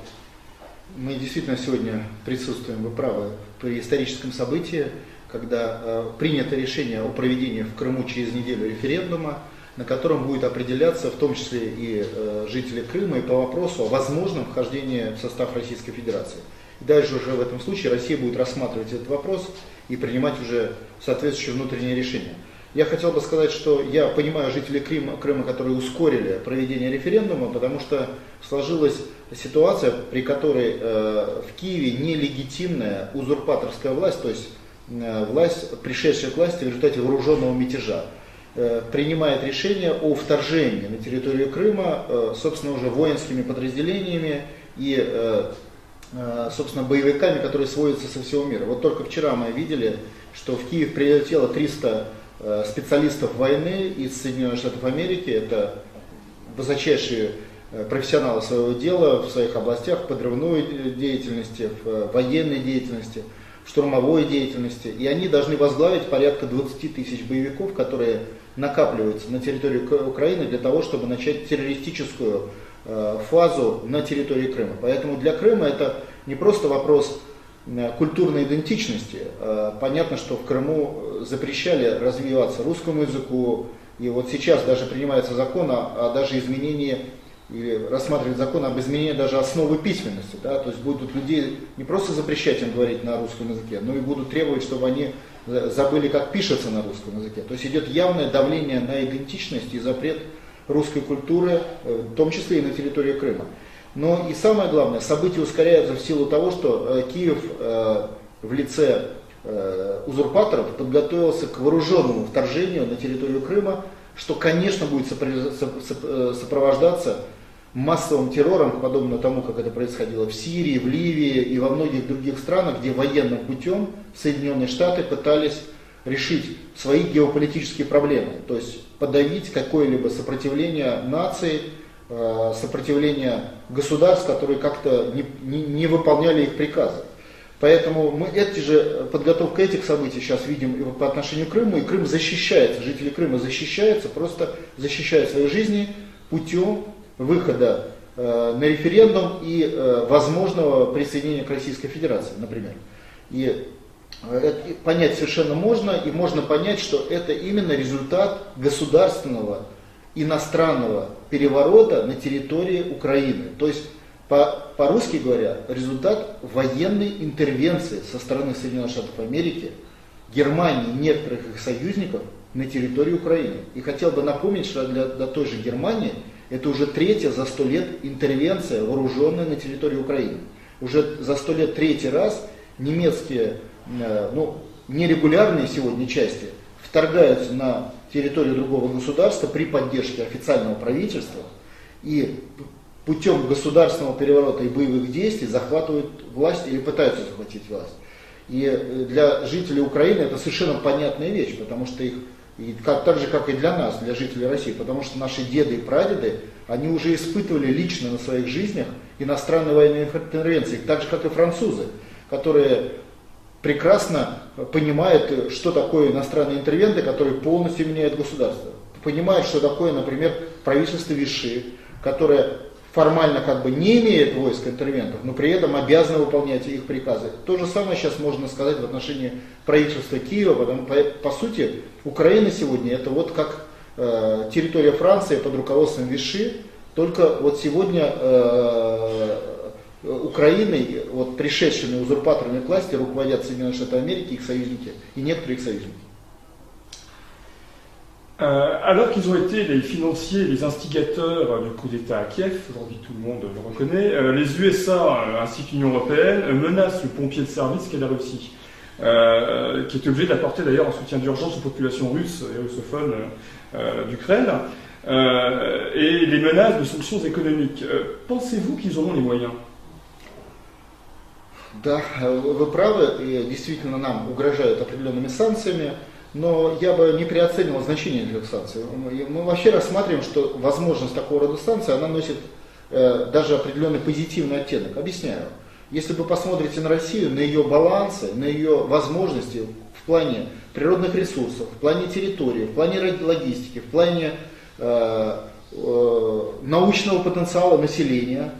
Мы действительно сегодня присутствуем, вы правы, при историческом событии, когда принято решение о проведении в Крыму через неделю референдума, на котором будет определяться в том числе и жители Крыма, и по вопросу о возможном вхождении в состав Российской Федерации. И дальше уже в этом случае Россия будет рассматривать этот вопрос и принимать уже соответствующие внутренние решения. Я хотел бы сказать, что я понимаю жителей Крыма, которые ускорили проведение референдума, потому что сложилась ситуация, при которой в Киеве нелегитимная узурпаторская власть, то есть власть, пришедшая к власти в результате вооруженного мятежа, принимает решение о вторжении на территорию Крыма, собственно, уже воинскими подразделениями и, собственно, боевиками, которые сводятся со всего мира. Вот только вчера мы видели, что в Киев прилетело 300 специалистов войны из Соединенных Штатов Америки. Это высочайшие профессионалы своего дела в своих областях, в подрывной деятельности, в военной деятельности, в штурмовой деятельности. И они должны возглавить порядка 20 тысяч боевиков, которые накапливаются на территории Украины для того, чтобы начать террористическую фазу на территории Крыма. Поэтому для Крыма это не просто вопрос культурной идентичности. Понятно, что в Крыму запрещали развиваться русскому языку, и вот сейчас даже принимается закон о даже изменении, или рассматривает закон об изменении даже основы письменности. Да? То есть будут людей не просто запрещать им говорить на русском языке, но и будут требовать, чтобы они забыли, как пишется на русском языке. То есть идет явное давление на идентичность и запрет русской культуры, в том числе и на территории Крыма. Но и самое главное, события ускоряются в силу того, что Киев в лице узурпаторов подготовился к вооруженному вторжению на территорию Крыма, что, конечно, будет сопровождаться массовым террором, подобно тому, как это происходило в Сирии, в Ливии и во многих других странах, где военным путем Соединенные Штаты пытались решить свои геополитические проблемы, то есть подавить какое-либо сопротивление наций, сопротивление государств, которые как-то не выполняли их приказы. Поэтому мы подготовку этих событий сейчас видим и по отношению к Крыму, и Крым защищается, жители Крыма защищаются, просто защищают свои жизни путем выхода на референдум и возможного присоединения к Российской Федерации, например. И это понять совершенно можно, и можно понять, что это именно результат государственного иностранного переворота на территории Украины. То есть, по-русски говоря, результат военной интервенции со стороны Соединенных Штатов Америки, Германии и некоторых их союзников на территории Украины. И хотел бы напомнить, что для той же Германии это уже третья за 100 лет интервенция вооруженная на территории Украины. Уже за 100 лет третий раз немецкие, нерегулярные сегодня части вторгаются на территорию другого государства при поддержке официального правительства и путем государственного переворота и боевых действий захватывают власть или пытаются захватить власть. И для жителей Украины это совершенно понятная вещь, потому что так же, как и для нас, для жителей России, потому что наши деды и прадеды, они уже испытывали лично на своих жизнях иностранные военные интервенции, так же, как и французы, которые прекрасно понимают, что такое иностранные интервенты, которые полностью меняют государство. Понимают, что такое, например, правительство Виши, которое формально как бы не имеет войск интервентов, но при этом обязано выполнять их приказы. То же самое сейчас можно сказать в отношении правительства Киева, потому что, по сути, Украина сегодня это вот как территория Франции под руководством Виши, только вот сегодня Украиной, вот пришедшими узурпаторами к власти, руководят Соединенные Штаты Америки, их союзники и некоторые их союзники. Alors qu'ils ont été les financiers, les instigateurs du coup d'État à Kiev, aujourd'hui tout le monde le reconnaît, les USA ainsi que l'Union européenne menacent le pompier de service qu'est la Russie, qui est obligé d'apporter d'ailleurs un soutien d'urgence aux populations russes et russophones d'Ukraine, et les menacent de sanctions économiques. Pensez-vous qu'ils auront les moyens? Да, вы правы, и действительно нам угрожают определенными санкциями. Но я бы не переоценивал значение этих санкций. Мы вообще рассматриваем, что возможность такого рода санкций, она носит даже определенный позитивный оттенок. Объясняю. Если вы посмотрите на Россию, на ее балансы, на ее возможности в плане природных ресурсов, в плане территории, в плане логистики, в плане научного потенциала населения,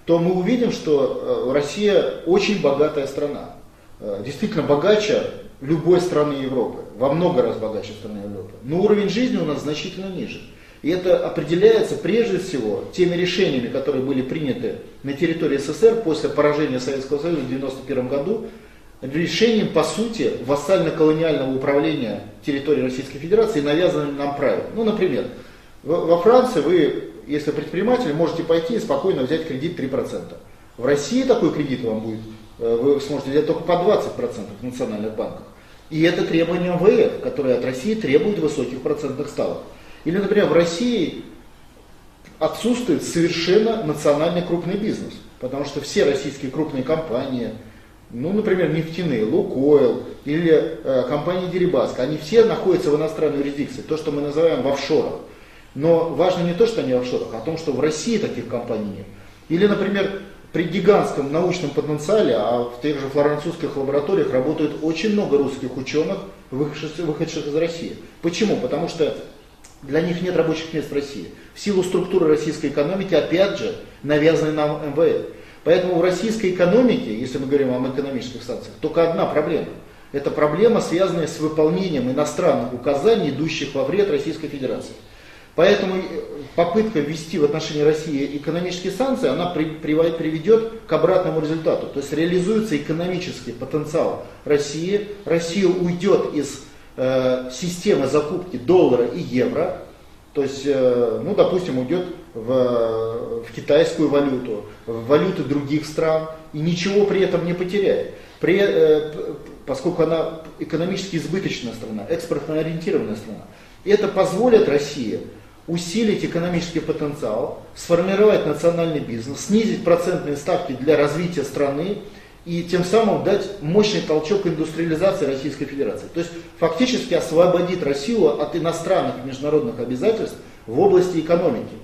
то мы увидим, что Россия очень богатая страна. Действительно богаче любой страны Европы, во много раз богаче страны Европы. Но уровень жизни у нас значительно ниже. И это определяется прежде всего теми решениями, которые были приняты на территории СССР после поражения Советского Союза в 1991 году, решением, по сути, вассально-колониального управления территорией Российской Федерации и навязанным нам правилам. Ну, например, во Франции вы, если предприниматель, можете пойти и спокойно взять кредит 3%. В России такой кредит вам будет, вы сможете взять только по 20% в национальных банках. И это требование МВФ, которое от России требует высоких процентных ставок. Или, например, в России отсутствует совершенно национальный крупный бизнес, потому что все российские крупные компании, ну, например, нефтяные, Лукойл или компания Дерибаска, они все находятся в иностранной юрисдикции, то, что мы называем в офшорах. Но важно не то, что они в офшорах, а то, что в России таких компаний нет. Или, например, при гигантском научном потенциале, а в тех же флоренцийских лабораториях работает очень много русских ученых, выходцев из России. Почему? Потому что для них нет рабочих мест в России. В силу структуры российской экономики, опять же, навязанной нам МВФ. Поэтому в российской экономике, если мы говорим о экономических санкциях, только одна проблема. Это проблема, связанная с выполнением иностранных указаний, идущих во вред Российской Федерации. Поэтому попытка ввести в отношении России экономические санкции, она приведет к обратному результату. То есть реализуется экономический потенциал России, Россия уйдет из системы закупки доллара и евро, то есть, ну, допустим, уйдет в китайскую валюту, в валюты других стран, и ничего при этом не потеряет. Поскольку она экономически избыточная страна, экспортно ориентированная страна. Это позволит России усилить экономический потенциал, сформировать национальный бизнес, снизить процентные ставки для развития страны и тем самым дать мощный толчок индустриализации Российской Федерации. То есть фактически освободит Россию от иностранных международных обязательств в области экономики.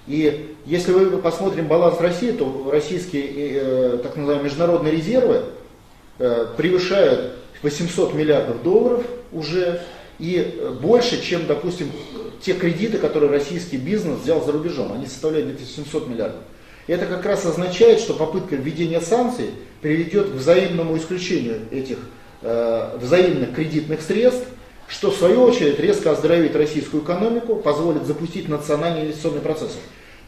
И если мы посмотрим баланс России, то российские так называемые международные резервы превышают 800 миллиардов долларов уже, и больше, чем, допустим, те кредиты, которые российский бизнес взял за рубежом. Они составляют где-то 700 миллиардов. И это как раз означает, что попытка введения санкций приведет к взаимному исключению этих взаимных кредитных средств, что в свою очередь резко оздоровит российскую экономику, позволит запустить национальные инвестиционные процессы.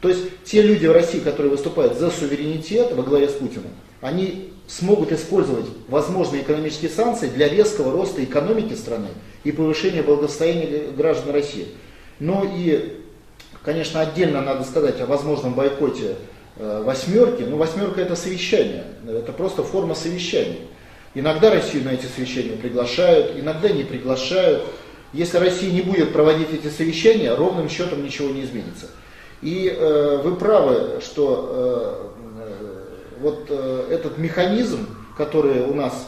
То есть те люди в России, которые выступают за суверенитет во главе с Путиным, они смогут использовать возможные экономические санкции для резкого роста экономики страны и повышения благосостояния граждан России. Ну и, конечно, отдельно надо сказать о возможном бойкоте «восьмерки». Но «восьмерка» — это совещание, это просто форма совещания. Иногда Россию на эти совещания приглашают, иногда не приглашают. Если Россия не будет проводить эти совещания, ровным счетом ничего не изменится. И вы правы, что вот этот механизм, который у нас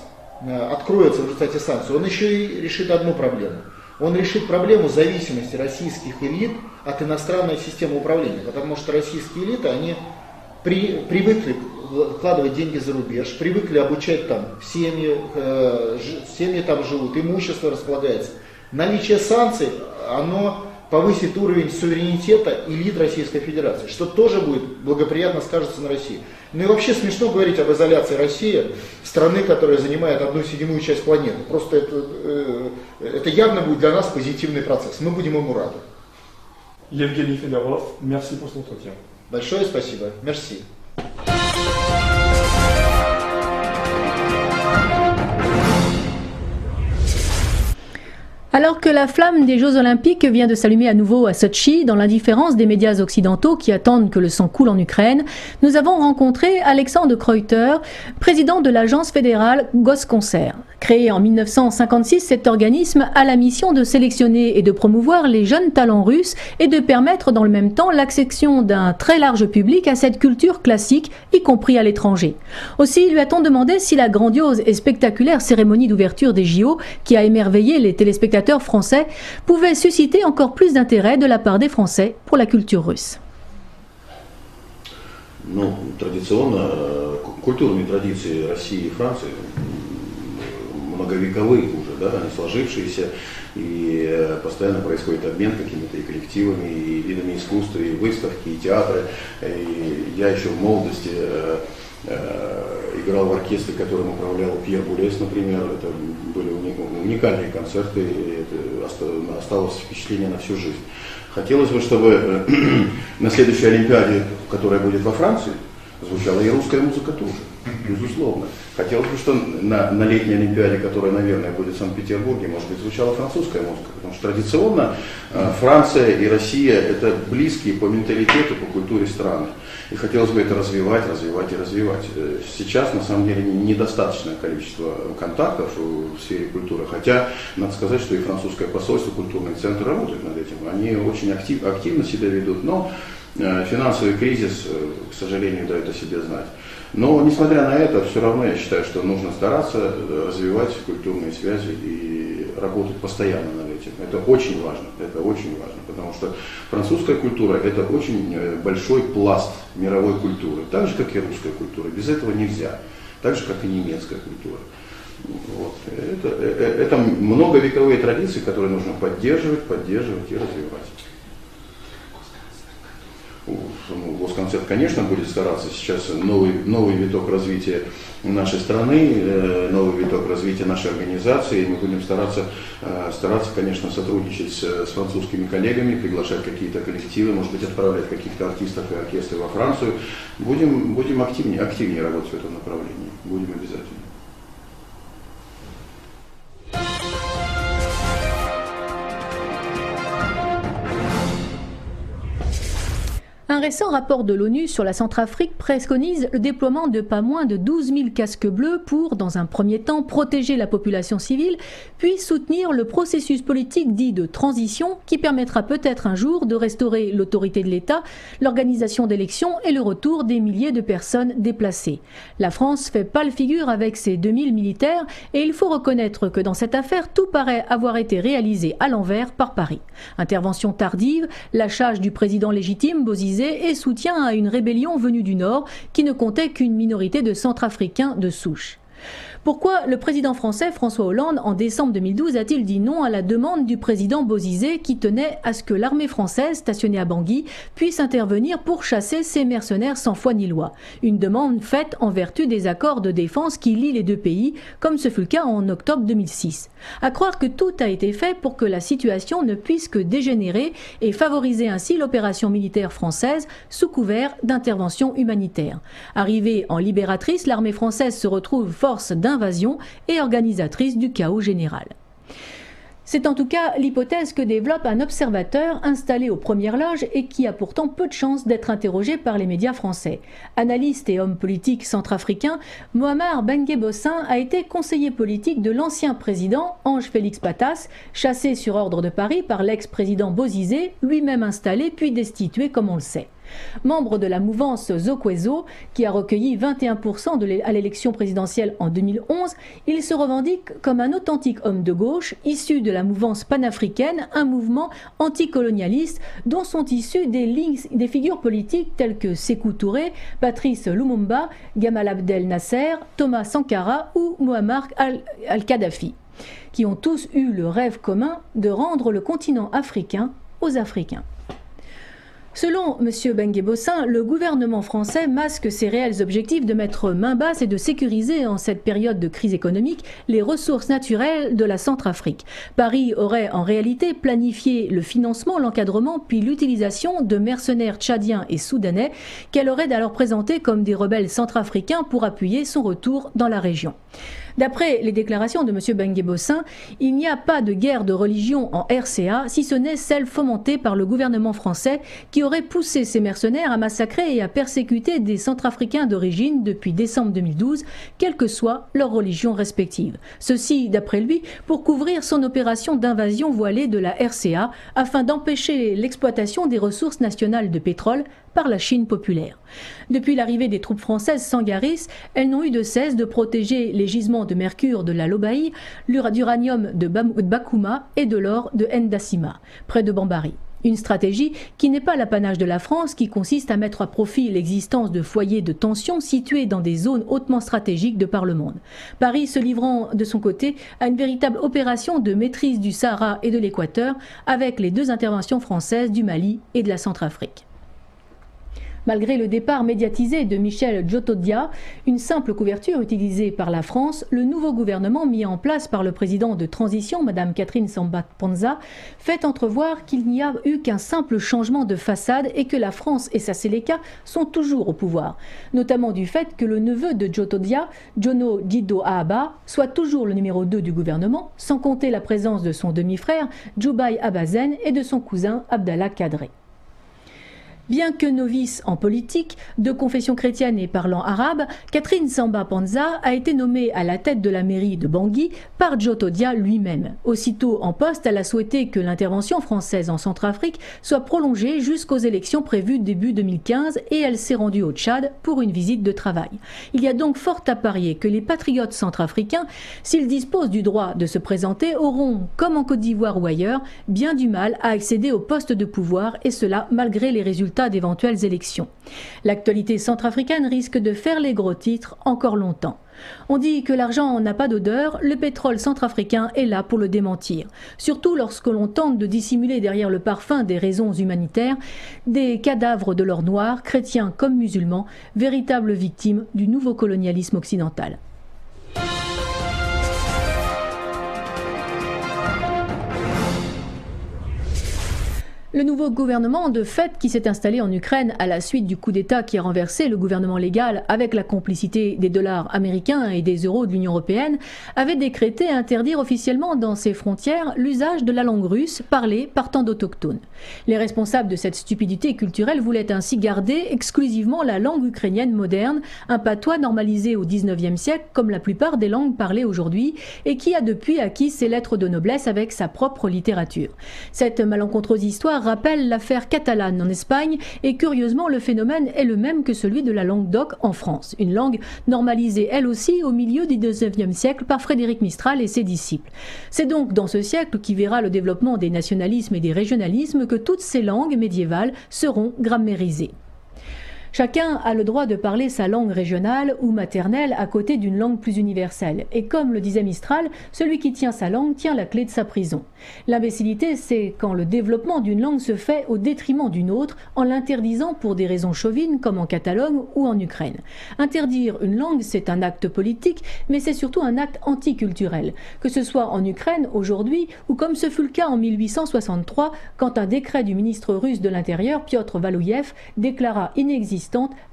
откроется в результате санкций, он еще и решит одну проблему. Он решит проблему зависимости российских элит от иностранной системы управления. Потому что российские элиты, они привыкли вкладывать деньги за рубеж, привыкли обучать там семьи там живут, имущество располагается. Наличие санкций, оно повысит уровень суверенитета элит Российской Федерации, что тоже будет благоприятно скажется на России. Ну и вообще смешно говорить об изоляции России, страны, которая занимает 1/7 часть планеты. Просто это явно будет для нас позитивный процесс. Мы будем ему рады. Yevgeny Fedorov, merci pour cet entretien. Большое спасибо. Merci. Alors que la flamme des Jeux Olympiques vient de s'allumer à nouveau à Sotchi, dans l'indifférence des médias occidentaux qui attendent que le sang coule en Ukraine, nous avons rencontré Alexandre Kreuter, président de l'agence fédérale Gosconcert. Créé en 1956, cet organisme a la mission de sélectionner et de promouvoir les jeunes talents russes et de permettre dans le même temps l'accession d'un très large public à cette culture classique, y compris à l'étranger. Aussi lui a-t-on demandé si la grandiose et spectaculaire cérémonie d'ouverture des JO, qui a émerveillé les téléspectateurs français, pouvait susciter encore plus d'intérêt de la part des Français pour la culture russe. Ну, традиционно культурные традиции России и Франции многовековые уже, да, они сложившиеся, и постоянно происходит обмен какими-то и коллективами, и видами искусства, и выставки, и театры. И я еще в молодости играл в оркестре, которым управлял Пьер Булес, например. Это были уникальные концерты, и это осталось впечатление на всю жизнь. Хотелось бы, чтобы на следующей Олимпиаде, которая будет во Франции, звучала и русская музыка тоже, безусловно. Хотелось бы, что на летней Олимпиаде, которая, наверное, будет в Санкт-Петербурге, может быть, звучала французская музыка, потому что традиционно Франция и Россия – это близкие по менталитету, по культуре страны. И хотелось бы это развивать. Сейчас, на самом деле, недостаточное количество контактов в сфере культуры, хотя, надо сказать, что и французское посольство, культурный центр работают над этим. Они очень активно себя ведут, но финансовый кризис, к сожалению, дает о себе знать. Но, несмотря на это, все равно я считаю, что нужно стараться развивать культурные связи и работать постоянно над этим. Это очень важно, потому что французская культура – это очень большой пласт мировой культуры, так же, как и русская культура. Без этого нельзя, так же, как и немецкая культура. Вот. Это многовековые традиции, которые нужно поддерживать и развивать. Госконцерт, конечно, будет стараться сейчас новый виток развития нашей страны, новый виток развития нашей организации. Мы будем стараться, конечно, сотрудничать с французскими коллегами, приглашать какие-то коллективы, может быть, отправлять каких-то артистов и оркестры во Францию. Будем активнее работать в этом направлении. Будем обязательно. Un récent rapport de l'ONU sur la Centrafrique préconise le déploiement de pas moins de 12 000 casques bleus pour, dans un premier temps, protéger la population civile, puis soutenir le processus politique dit de transition qui permettra peut-être un jour de restaurer l'autorité de l'État, l'organisation d'élections et le retour des milliers de personnes déplacées. La France fait pâle figure avec ses 2000 militaires et il faut reconnaître que dans cette affaire, tout paraît avoir été réalisé à l'envers par Paris. Intervention tardive, lâchage du président légitime, Bozizé, et soutien à une rébellion venue du Nord qui ne comptait qu'une minorité de Centrafricains de souche. Pourquoi le président français François Hollande, en décembre 2012, a-t-il dit non à la demande du président Bozizé qui tenait à ce que l'armée française, stationnée à Bangui, puisse intervenir pour chasser ces mercenaires sans foi ni loi? Une demande faite en vertu des accords de défense qui lient les deux pays, comme ce fut le cas en octobre 2006. À croire que tout a été fait pour que la situation ne puisse que dégénérer et favoriser ainsi l'opération militaire française sous couvert d'intervention humanitaire. Arrivée en libératrice, l'armée française se retrouve force d'invasion et organisatrice du chaos général. C'est en tout cas l'hypothèse que développe un observateur installé aux premières loges et qui a pourtant peu de chances d'être interrogé par les médias français. Analyste et homme politique centrafricain, Mohamed Bengue-Bossin a été conseiller politique de l'ancien président Ange-Félix Patas, chassé sur ordre de Paris par l'ex-président Bozizé, lui-même installé puis destitué comme on le sait. Membre de la mouvance Zokwezo, qui a recueilli 21% à l'élection présidentielle en 2011, il se revendique comme un authentique homme de gauche, issu de la mouvance panafricaine, un mouvement anticolonialiste dont sont issues des figures politiques telles que Sékou Touré, Patrice Lumumba, Gamal Abdel Nasser, Thomas Sankara ou Muammar al-Kadhafi, qui ont tous eu le rêve commun de rendre le continent africain aux Africains. Selon M. Bengué-Bossin, le gouvernement français masque ses réels objectifs de mettre main basse et de sécuriser en cette période de crise économique les ressources naturelles de la Centrafrique. Paris aurait en réalité planifié le financement, l'encadrement puis l'utilisation de mercenaires tchadiens et soudanais qu'elle aurait alors présentés comme des rebelles centrafricains pour appuyer son retour dans la région. D'après les déclarations de M. Bengué-Bossin, il n'y a pas de guerre de religion en RCA, si ce n'est celle fomentée par le gouvernement français qui aurait poussé ces mercenaires à massacrer et à persécuter des Centrafricains d'origine depuis décembre 2012, quelle que soit leur religion respective. Ceci, d'après lui, pour couvrir son opération d'invasion voilée de la RCA afin d'empêcher l'exploitation des ressources nationales de pétrole par la Chine populaire. Depuis l'arrivée des troupes françaises Sangaris, elles n'ont eu de cesse de protéger les gisements de mercure de la Lobaï, d'uranium de Bakouma et de l'or de Ndasima, près de Bambari. Une stratégie qui n'est pas l'apanage de la France, qui consiste à mettre à profit l'existence de foyers de tension situés dans des zones hautement stratégiques de par le monde. Paris se livrant de son côté à une véritable opération de maîtrise du Sahara et de l'Équateur, avec les 2 interventions françaises du Mali et de la Centrafrique. Malgré le départ médiatisé de Michel Djotodia, une simple couverture utilisée par la France, le nouveau gouvernement mis en place par le président de transition, Mme Catherine Samba-Panza, fait entrevoir qu'il n'y a eu qu'un simple changement de façade et que la France et sa Séléka sont toujours au pouvoir. Notamment du fait que le neveu de Djotodia, Jono Dido Ahaba, soit toujours le numéro 2 du gouvernement, sans compter la présence de son demi-frère, Djoubaï Abazen, et de son cousin Abdallah Kadré. Bien que novice en politique, de confession chrétienne et parlant arabe, Catherine Samba-Panza a été nommée à la tête de la mairie de Bangui par Djotodia lui-même. Aussitôt en poste, elle a souhaité que l'intervention française en Centrafrique soit prolongée jusqu'aux élections prévues début 2015 et elle s'est rendue au Tchad pour une visite de travail. Il y a donc fort à parier que les patriotes centrafricains, s'ils disposent du droit de se présenter, auront, comme en Côte d'Ivoire ou ailleurs, bien du mal à accéder au poste de pouvoir et cela malgré les résultats d'éventuelles élections. L'actualité centrafricaine risque de faire les gros titres encore longtemps. On dit que l'argent n'a pas d'odeur, le pétrole centrafricain est là pour le démentir. Surtout lorsque l'on tente de dissimuler derrière le parfum des raisons humanitaires des cadavres de l'or noir, chrétiens comme musulmans, véritables victimes du nouveau colonialisme occidental. Le nouveau gouvernement de fait qui s'est installé en Ukraine à la suite du coup d'État qui a renversé le gouvernement légal avec la complicité des dollars américains et des euros de l'Union européenne avait décrété interdire officiellement dans ses frontières l'usage de la langue russe parlée par tant d'autochtones. Les responsables de cette stupidité culturelle voulaient ainsi garder exclusivement la langue ukrainienne moderne, un patois normalisé au XIXe siècle comme la plupart des langues parlées aujourd'hui et qui a depuis acquis ses lettres de noblesse avec sa propre littérature. Cette malencontreuse histoire rappelle l'affaire catalane en Espagne et curieusement le phénomène est le même que celui de la langue d'oc en France, une langue normalisée elle aussi au milieu du XIXe siècle par Frédéric Mistral et ses disciples. C'est donc dans ce siècle qui verra le développement des nationalismes et des régionalismes que toutes ces langues médiévales seront grammarisées. Chacun a le droit de parler sa langue régionale ou maternelle à côté d'une langue plus universelle. Et comme le disait Mistral, celui qui tient sa langue tient la clé de sa prison. L'imbécilité, c'est quand le développement d'une langue se fait au détriment d'une autre, en l'interdisant pour des raisons chauvines, comme en Catalogne ou en Ukraine. Interdire une langue, c'est un acte politique, mais c'est surtout un acte anticulturel. Que ce soit en Ukraine aujourd'hui, ou comme ce fut le cas en 1863, quand un décret du ministre russe de l'Intérieur, Piotr Valouyev, déclara inexistante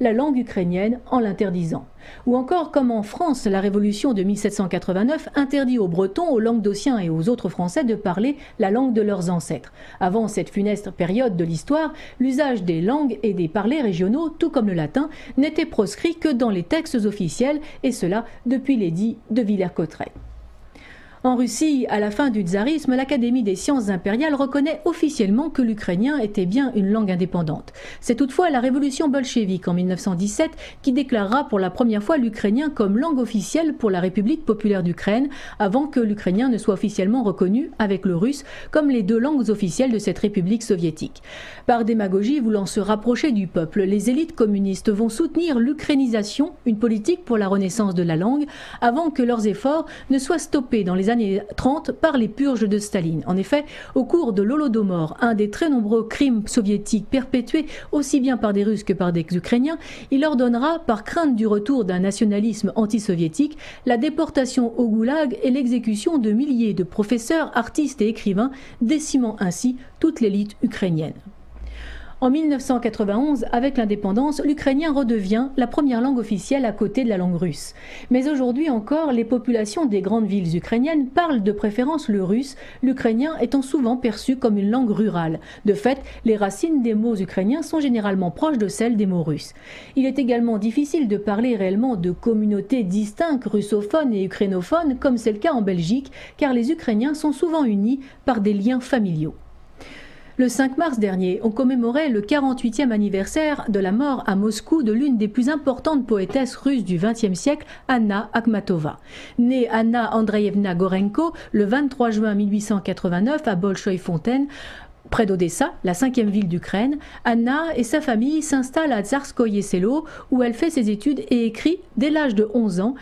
la langue ukrainienne en l'interdisant. Ou encore comme en France, la révolution de 1789 interdit aux Bretons, aux Languedociens et aux autres Français de parler la langue de leurs ancêtres. Avant cette funeste période de l'histoire, l'usage des langues et des parlers régionaux, tout comme le latin, n'était proscrit que dans les textes officiels, et cela depuis l'édit de Villers-Cotterêts. En Russie, à la fin du tsarisme, l'Académie des sciences impériales reconnaît officiellement que l'ukrainien était bien une langue indépendante. C'est toutefois la révolution bolchevique en 1917 qui déclarera pour la première fois l'ukrainien comme langue officielle pour la République populaire d'Ukraine, avant que l'ukrainien ne soit officiellement reconnu avec le russe comme les deux langues officielles de cette République soviétique. Par démagogie, voulant se rapprocher du peuple, les élites communistes vont soutenir l'ukrainisation, une politique pour la renaissance de la langue, avant que leurs efforts ne soient stoppés dans les années années 30 par les purges de Staline. En effet, au cours de l'Holodomor, un des très nombreux crimes soviétiques perpétués aussi bien par des Russes que par des Ukrainiens, il ordonnera, par crainte du retour d'un nationalisme anti-soviétique, la déportation au goulag et l'exécution de milliers de professeurs, artistes et écrivains, décimant ainsi toute l'élite ukrainienne. En 1991, avec l'indépendance, l'ukrainien redevient la première langue officielle à côté de la langue russe. Mais aujourd'hui encore, les populations des grandes villes ukrainiennes parlent de préférence le russe, l'ukrainien étant souvent perçu comme une langue rurale. De fait, les racines des mots ukrainiens sont généralement proches de celles des mots russes. Il est également difficile de parler réellement de communautés distinctes russophones et ukrainophones, comme c'est le cas en Belgique, car les Ukrainiens sont souvent unis par des liens familiaux. Le 5 mars dernier, on commémorait le 48e anniversaire de la mort à Moscou de l'une des plus importantes poétesses russes du XXe siècle, Anna Akhmatova. Née Anna Andreevna Gorenko le 23 juin 1889 à Bolchoï-Fontaine, près d'Odessa, la 5e ville d'Ukraine, Anna et sa famille s'installent à Tsarskoye Selo, où elle fait ses études et écrit, dès l'âge de 11 ans,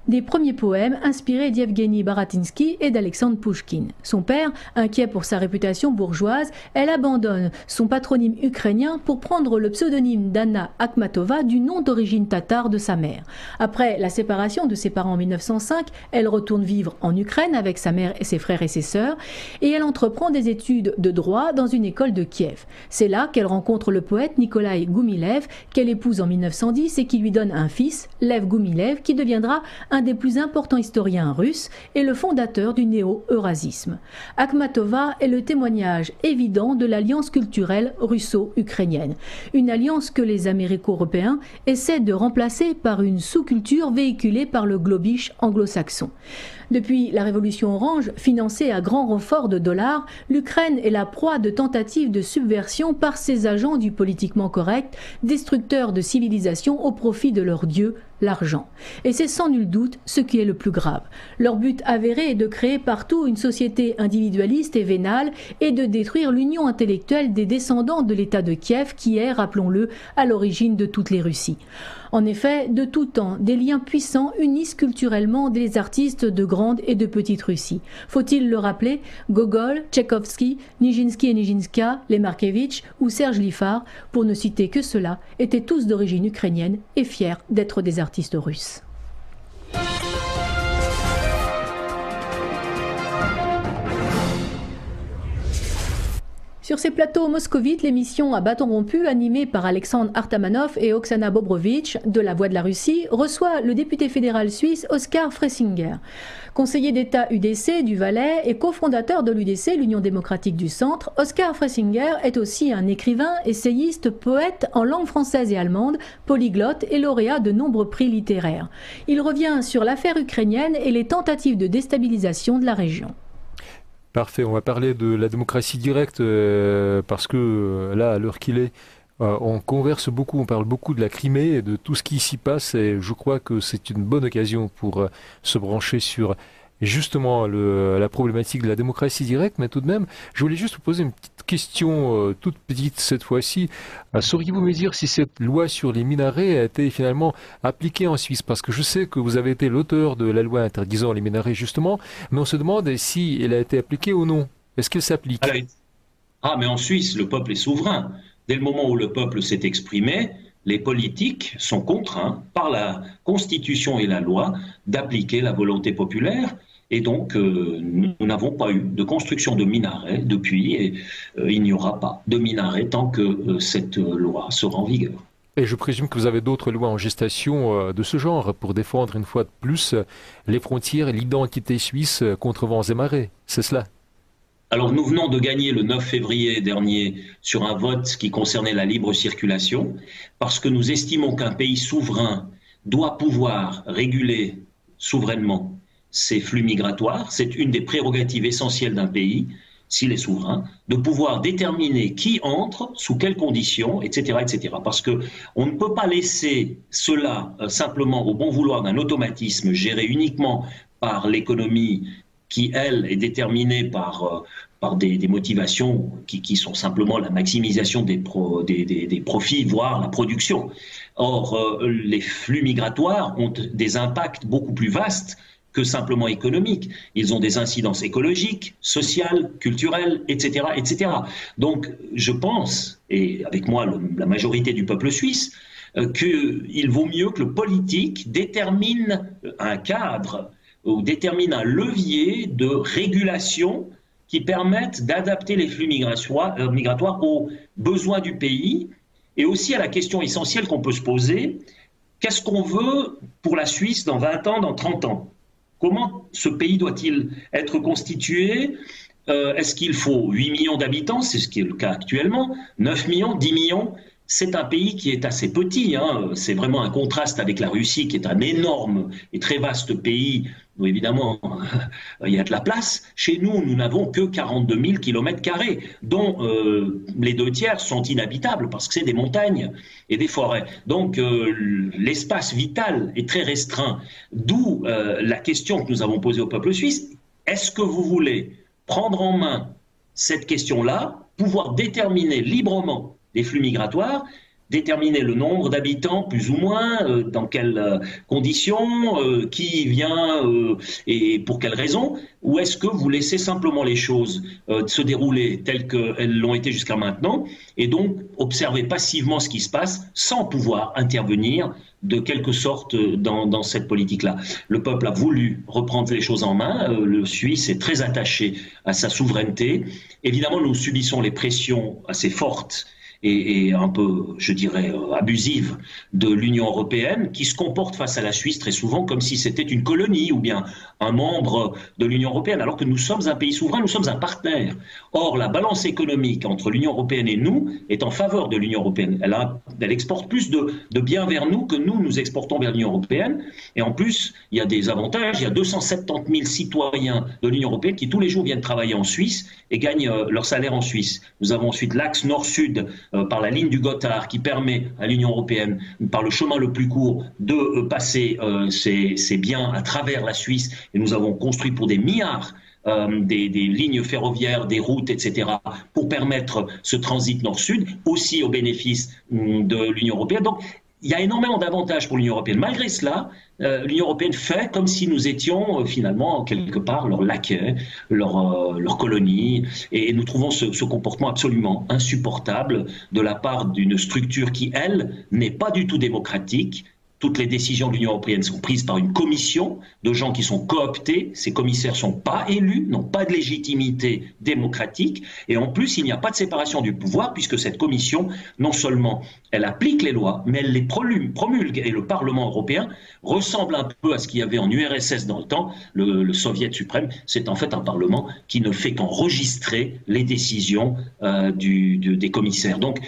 des premiers poèmes inspirés d'Yevgeny Baratinsky et d'Alexandre Pouchkine. Son père, inquiet pour sa réputation bourgeoise, elle abandonne son patronyme ukrainien pour prendre le pseudonyme d'Anna Akhmatova du nom d'origine tatare de sa mère. Après la séparation de ses parents en 1905, elle retourne vivre en Ukraine avec sa mère et ses frères et ses sœurs et elle entreprend des études de droit dans une école de Kiev. C'est là qu'elle rencontre le poète Nikolai Goumilev qu'elle épouse en 1910 et qui lui donne un fils, Lev Goumilev, qui deviendra un des plus importants historiens russes et le fondateur du néo-eurasisme. Akhmatova est le témoignage évident de l'alliance culturelle russo-ukrainienne. Une alliance que les Américo-Européens essaient de remplacer par une sous-culture véhiculée par le globish anglo-saxon. Depuis la Révolution orange, financée à grand renfort de dollars, l'Ukraine est la proie de tentatives de subversion par ses agents du politiquement correct, destructeurs de civilisation au profit de leur dieu, l'argent. Et c'est sans nul doute ce qui est le plus grave. Leur but avéré est de créer partout une société individualiste et vénale et de détruire l'union intellectuelle des descendants de l'État de Kiev qui est, rappelons-le, à l'origine de toutes les Russies. En effet, de tout temps, des liens puissants unissent culturellement des artistes de grande et de petite Russie. Faut-il le rappeler, Gogol, Tchaïkovski, Nijinsky et Nijinska, les Markevitch ou Serge Liffard, pour ne citer que ceux-là, étaient tous d'origine ukrainienne et fiers d'être des artistes russes. Sur ces plateaux moscovites, l'émission à bâton rompu, animée par Alexandre Artamanov et Oksana Bobrovitch de La Voix de la Russie, reçoit le député fédéral suisse Oskar Freisinger. Conseiller d'État UDC du Valais et cofondateur de l'UDC, l'Union démocratique du Centre, Oskar Freisinger est aussi un écrivain, essayiste, poète en langue française et allemande, polyglotte et lauréat de nombreux prix littéraires. Il revient sur l'affaire ukrainienne et les tentatives de déstabilisation de la région. Parfait, on va parler de la démocratie directe parce que là, à l'heure qu'il est, on converse beaucoup, on parle beaucoup de la Crimée et de tout ce qui s'y passe et je crois que c'est une bonne occasion pour se brancher sur justement la problématique de la démocratie directe, mais tout de même, je voulais juste vous poser une petite question toute petite cette fois-ci. Sauriez-vous me dire si cette loi sur les minarets a été finalement appliquée en Suisse? Parce que je sais que vous avez été l'auteur de la loi interdisant les minarets justement, mais on se demande si elle a été appliquée ou non. Est-ce qu'elle s'applique? Mais en Suisse, le peuple est souverain. Dès le moment où le peuple s'est exprimé, les politiques sont contraints par la Constitution et la loi d'appliquer la volonté populaire. Et donc, nous n'avons pas eu de construction de minarets depuis, et il n'y aura pas de minarets tant que cette loi sera en vigueur. Et je présume que vous avez d'autres lois en gestation de ce genre pour défendre une fois de plus les frontières et l'identité suisse contre vents et marées. C'est cela? Alors, nous venons de gagner le 9 février dernier sur un vote qui concernait la libre circulation, parce que nous estimons qu'un pays souverain doit pouvoir réguler souverainement ses flux migratoires. C'est une des prérogatives essentielles d'un pays, s'il est souverain, de pouvoir déterminer qui entre, sous quelles conditions, etc., etc. Parce que on ne peut pas laisser cela simplement au bon vouloir d'un automatisme géré uniquement par l'économie qui, elle, est déterminée par des motivations qui sont simplement la maximisation des profits, voire la production. Or, les flux migratoires ont des impacts beaucoup plus vastes que simplement économiques. Ils ont des incidences écologiques, sociales, culturelles, etc., etc. Donc, je pense, et avec moi la majorité du peuple suisse, qu'il vaut mieux que le politique détermine un cadre ou détermine un levier de régulation qui permettent d'adapter les flux migratoires aux besoins du pays et aussi à la question essentielle qu'on peut se poser, qu'est-ce qu'on veut pour la Suisse dans 20 ans, dans 30 ans? Comment ce pays doit-il être constitué? Est-ce qu'il faut 8 millions d'habitants? C'est ce qui est le cas actuellement. 9 millions, 10 millions? C'est un pays qui est assez petit, hein. C'est vraiment un contraste avec la Russie qui est un énorme et très vaste pays où évidemment il y a de la place. Chez nous, nous n'avons que 42 000 km², dont les 2 tiers sont inhabitables parce que c'est des montagnes et des forêts. Donc l'espace vital est très restreint, d'où la question que nous avons posée au peuple suisse. Est-ce que vous voulez prendre en main cette question-là, pouvoir déterminer librement les flux migratoires, déterminer le nombre d'habitants plus ou moins, dans quelles conditions, qui vient et pour quelles raisons, ou est-ce que vous laissez simplement les choses se dérouler telles qu'elles l'ont été jusqu'à maintenant et donc observer passivement ce qui se passe sans pouvoir intervenir de quelque sorte dans cette politique-là. Le peuple a voulu reprendre les choses en main, le Suisse est très attaché à sa souveraineté. Évidemment, nous subissons les pressions assez fortes et un peu, je dirais, abusive de l'Union européenne, qui se comporte face à la Suisse très souvent comme si c'était une colonie ou bien un membre de l'Union européenne, alors que nous sommes un pays souverain, nous sommes un partenaire. Or, la balance économique entre l'Union européenne et nous est en faveur de l'Union européenne. Elle exporte plus de biens vers nous que nous exportons vers l'Union européenne. Et en plus, il y a des avantages. Il y a 270 000 citoyens de l'Union européenne qui tous les jours viennent travailler en Suisse et gagnent leur salaire en Suisse. Nous avons ensuite l'axe nord-sud par la ligne du Gothard qui permet à l'Union européenne, par le chemin le plus court, de passer ses biens à travers la Suisse. Et nous avons construit pour des milliards des lignes ferroviaires, des routes, etc., pour permettre ce transit nord-sud, aussi au bénéfice de l'Union européenne. Donc, il y a énormément d'avantages pour l'Union européenne. Malgré cela, l'Union européenne fait comme si nous étions finalement quelque part leur laquais, leur colonie, et nous trouvons ce comportement absolument insupportable de la part d'une structure qui, elle, n'est pas du tout démocratique. Toutes les décisions de l'Union européenne sont prises par une commission de gens qui sont cooptés. Ces commissaires ne sont pas élus, n'ont pas de légitimité démocratique. Et en plus, il n'y a pas de séparation du pouvoir puisque cette commission, non seulement elle applique les lois, mais elle les promulgue. Et le Parlement européen ressemble un peu à ce qu'il y avait en URSS dans le temps. Le Soviet suprême, c'est en fait un Parlement qui ne fait qu'enregistrer les décisions des commissaires. Donc,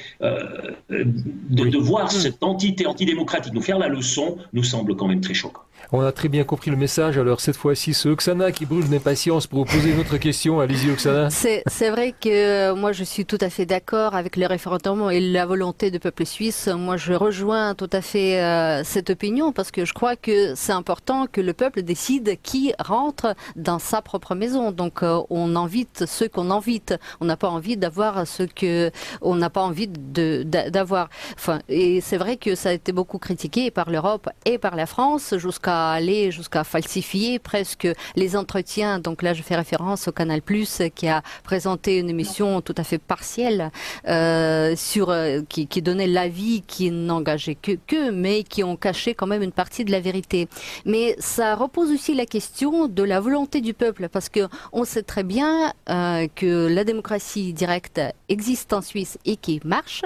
de voir cette entité antidémocratique nous faire la leçon nous semble quand même très choquant. On a très bien compris le message. Alors cette fois-ci, c'est Oksana qui brûle d'impatience pour poser une autre question. Allez-y, Oksana. C'est vrai que moi, je suis tout à fait d'accord avec le référendum et la volonté du peuple suisse. Moi, je rejoins tout à fait cette opinion parce que je crois que c'est important que le peuple décide qui rentre dans sa propre maison. Donc, on invite ceux qu'on invite. On n'a pas envie d'avoir ce que on n'a pas envie d'avoir. Enfin, et c'est vrai que ça a été beaucoup critiqué par l'Europe et par la France jusqu'à falsifier presque les entretiens. Donc là, je fais référence au Canal+, qui a présenté une émission tout à fait partielle qui donnait l'avis qui n'engageait que, mais qui ont caché quand même une partie de la vérité. Mais ça repose aussi la question de la volonté du peuple, parce que on sait très bien que la démocratie directe existe en Suisse et qui marche.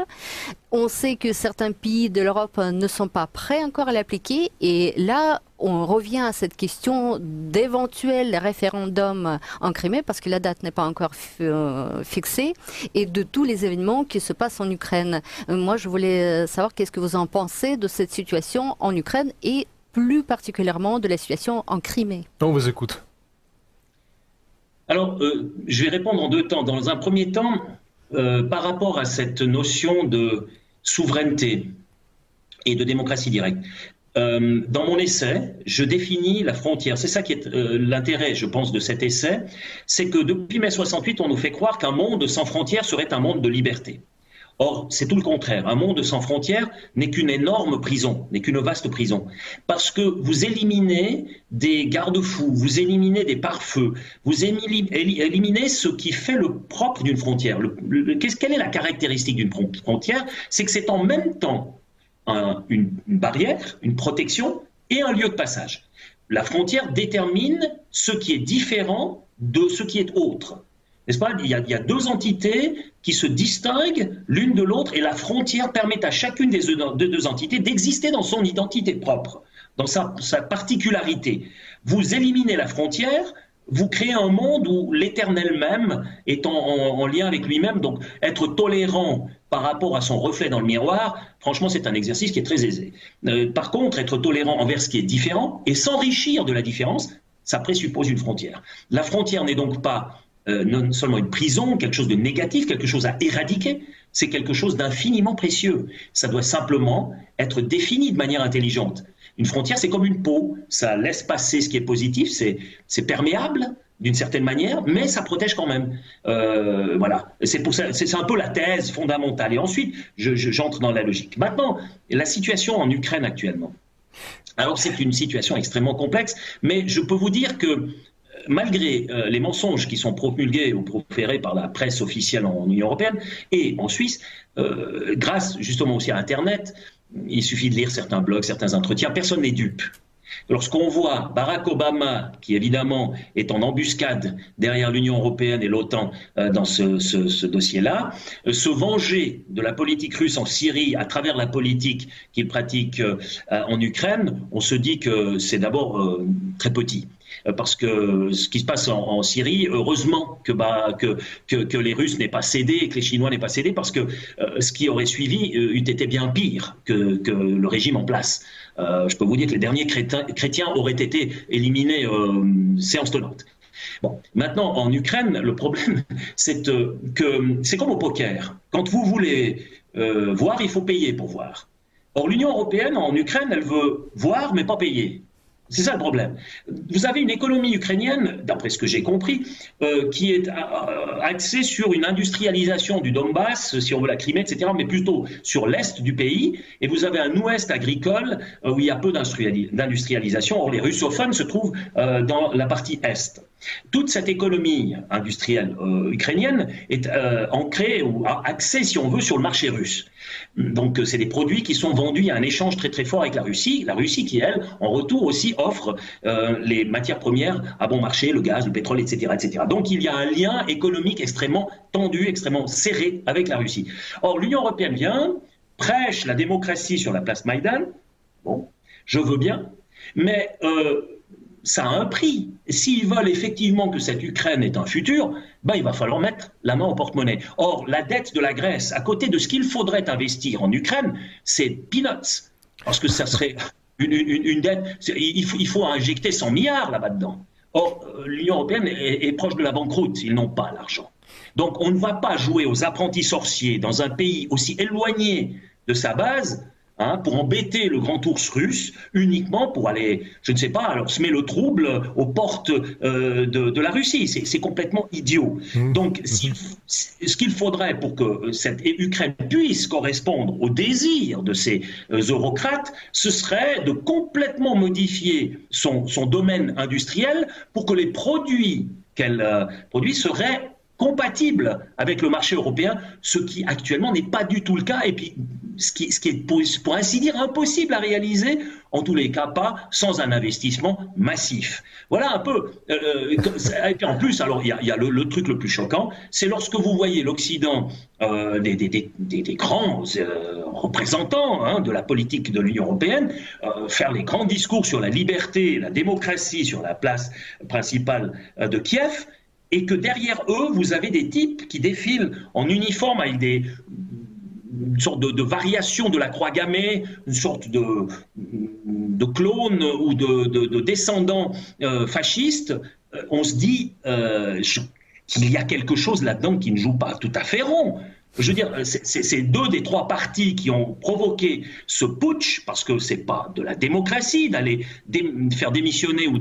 On sait que certains pays de l'Europe ne sont pas prêts encore à l'appliquer, et là, on revient à cette question d'éventuel référendum en Crimée, parce que la date n'est pas encore fixée, et de tous les événements qui se passent en Ukraine. Moi, je voulais savoir qu'est-ce que vous en pensez de cette situation en Ukraine, et plus particulièrement de la situation en Crimée. On vous écoute. Alors, je vais répondre en deux temps. Dans un premier temps, par rapport à cette notion de souveraineté et de démocratie directe. Dans mon essai, je définis la frontière. C'est ça qui est l'intérêt, je pense, de cet essai. C'est que depuis mai 68, on nous fait croire qu'un monde sans frontières serait un monde de liberté. Or, c'est tout le contraire. Un monde sans frontières n'est qu'une énorme prison, n'est qu'une vaste prison. Parce que vous éliminez des garde-fous, vous éliminez des pare-feux, vous éliminez ce qui fait le propre d'une frontière. Quelle est la caractéristique d'une frontière? C'est que c'est en même temps une barrière, une protection et un lieu de passage. La frontière détermine ce qui est différent de ce qui est autre. N'est-ce pas? Il y a deux entités qui se distinguent l'une de l'autre et la frontière permet à chacune des deux entités d'exister dans son identité propre, dans sa particularité. Vous éliminez la frontière, vous créez un monde où l'éternel même est en lien avec lui-même, donc être tolérant par rapport à son reflet dans le miroir, franchement c'est un exercice qui est très aisé. Par contre, être tolérant envers ce qui est différent et s'enrichir de la différence, ça présuppose une frontière. La frontière n'est donc pas non seulement une prison, quelque chose de négatif, quelque chose à éradiquer, c'est quelque chose d'infiniment précieux. Ça doit simplement être défini de manière intelligente. Une frontière, c'est comme une peau, ça laisse passer ce qui est positif, c'est perméable d'une certaine manière, mais ça protège quand même. Voilà, c'est un peu la thèse fondamentale. Et ensuite, j'entre dans la logique. Maintenant, la situation en Ukraine actuellement. Alors, c'est une situation extrêmement complexe, mais je peux vous dire que malgré les mensonges qui sont promulgués ou proférés par la presse officielle en Union européenne et en Suisse, grâce justement aussi à Internet, il suffit de lire certains blogs, certains entretiens, personne n'est dupe. Lorsqu'on voit Barack Obama, qui évidemment est en embuscade derrière l'Union européenne et l'OTAN dans ce dossier-là, se venger de la politique russe en Syrie à travers la politique qu'il pratique en Ukraine, on se dit que c'est d'abord très petit. Parce que ce qui se passe en Syrie, heureusement que les Russes n'aient pas cédé et que les Chinois n'aient pas cédé, parce que ce qui aurait suivi eût été bien pire que le régime en place. Je peux vous dire que les derniers chrétiens auraient été éliminés séance tenante. Bon, maintenant, en Ukraine, le problème, c'est que c'est comme au poker. Quand vous voulez voir, il faut payer pour voir. Or, l'Union européenne, en Ukraine, elle veut voir, mais pas payer. C'est ça le problème. Vous avez une économie ukrainienne, d'après ce que j'ai compris, qui est axée sur une industrialisation du Donbass, si on veut la Crimée, etc., mais plutôt sur l'est du pays. Et vous avez un ouest agricole où il y a peu d'industrialisation. Or, les russophones se trouvent dans la partie est. Toute cette économie industrielle ukrainienne est ancrée ou axée, si on veut, sur le marché russe. Donc, c'est des produits qui sont vendus. Il y a un échange très très fort avec la Russie. La Russie qui, elle, en retour aussi offre les matières premières à bon marché, le gaz, le pétrole, etc., etc. Donc, il y a un lien économique extrêmement tendu, extrêmement serré avec la Russie. Or, l'Union européenne vient, prêche la démocratie sur la place Maïdan. Bon, je veux bien, mais ça a un prix. S'ils veulent effectivement que cette Ukraine ait un futur, ben, il va falloir mettre la main au porte-monnaie. Or, la dette de la Grèce, à côté de ce qu'il faudrait investir en Ukraine, c'est peanuts. Parce que ça serait une dette. Il faut injecter 100 milliards là-bas dedans. Or, l'Union européenne est proche de la banqueroute. Ils n'ont pas l'argent. Donc, on ne va pas jouer aux apprentis sorciers dans un pays aussi éloigné de sa base, pour embêter le grand ours russe, uniquement pour aller, je ne sais pas, alors semer le trouble aux portes de la Russie. C'est complètement idiot. Donc, ce qu'il faudrait pour que cette Ukraine puisse correspondre aux désirs de ces eurocrates, ce serait de complètement modifier son domaine industriel pour que les produits qu'elle produit seraient compatible avec le marché européen, ce qui actuellement n'est pas du tout le cas, et puis ce qui est pour ainsi dire impossible à réaliser, en tous les cas pas sans un investissement massif. Voilà un peu. Et puis en plus, alors il y a le truc le plus choquant, c'est lorsque vous voyez l'Occident, des grands représentants de la politique de l'Union européenne faire les grands discours sur la liberté, la démocratie sur la place principale de Kiev, et que derrière eux, vous avez des types qui défilent en uniforme avec une sorte de variation de la croix gammée, une sorte de clone ou de descendants fascistes. On se dit qu'il y a quelque chose là-dedans qui ne joue pas tout à fait rond. Je veux dire, c'est deux des trois partis qui ont provoqué ce putsch, parce que c'est pas de la démocratie d'aller faire démissionner ou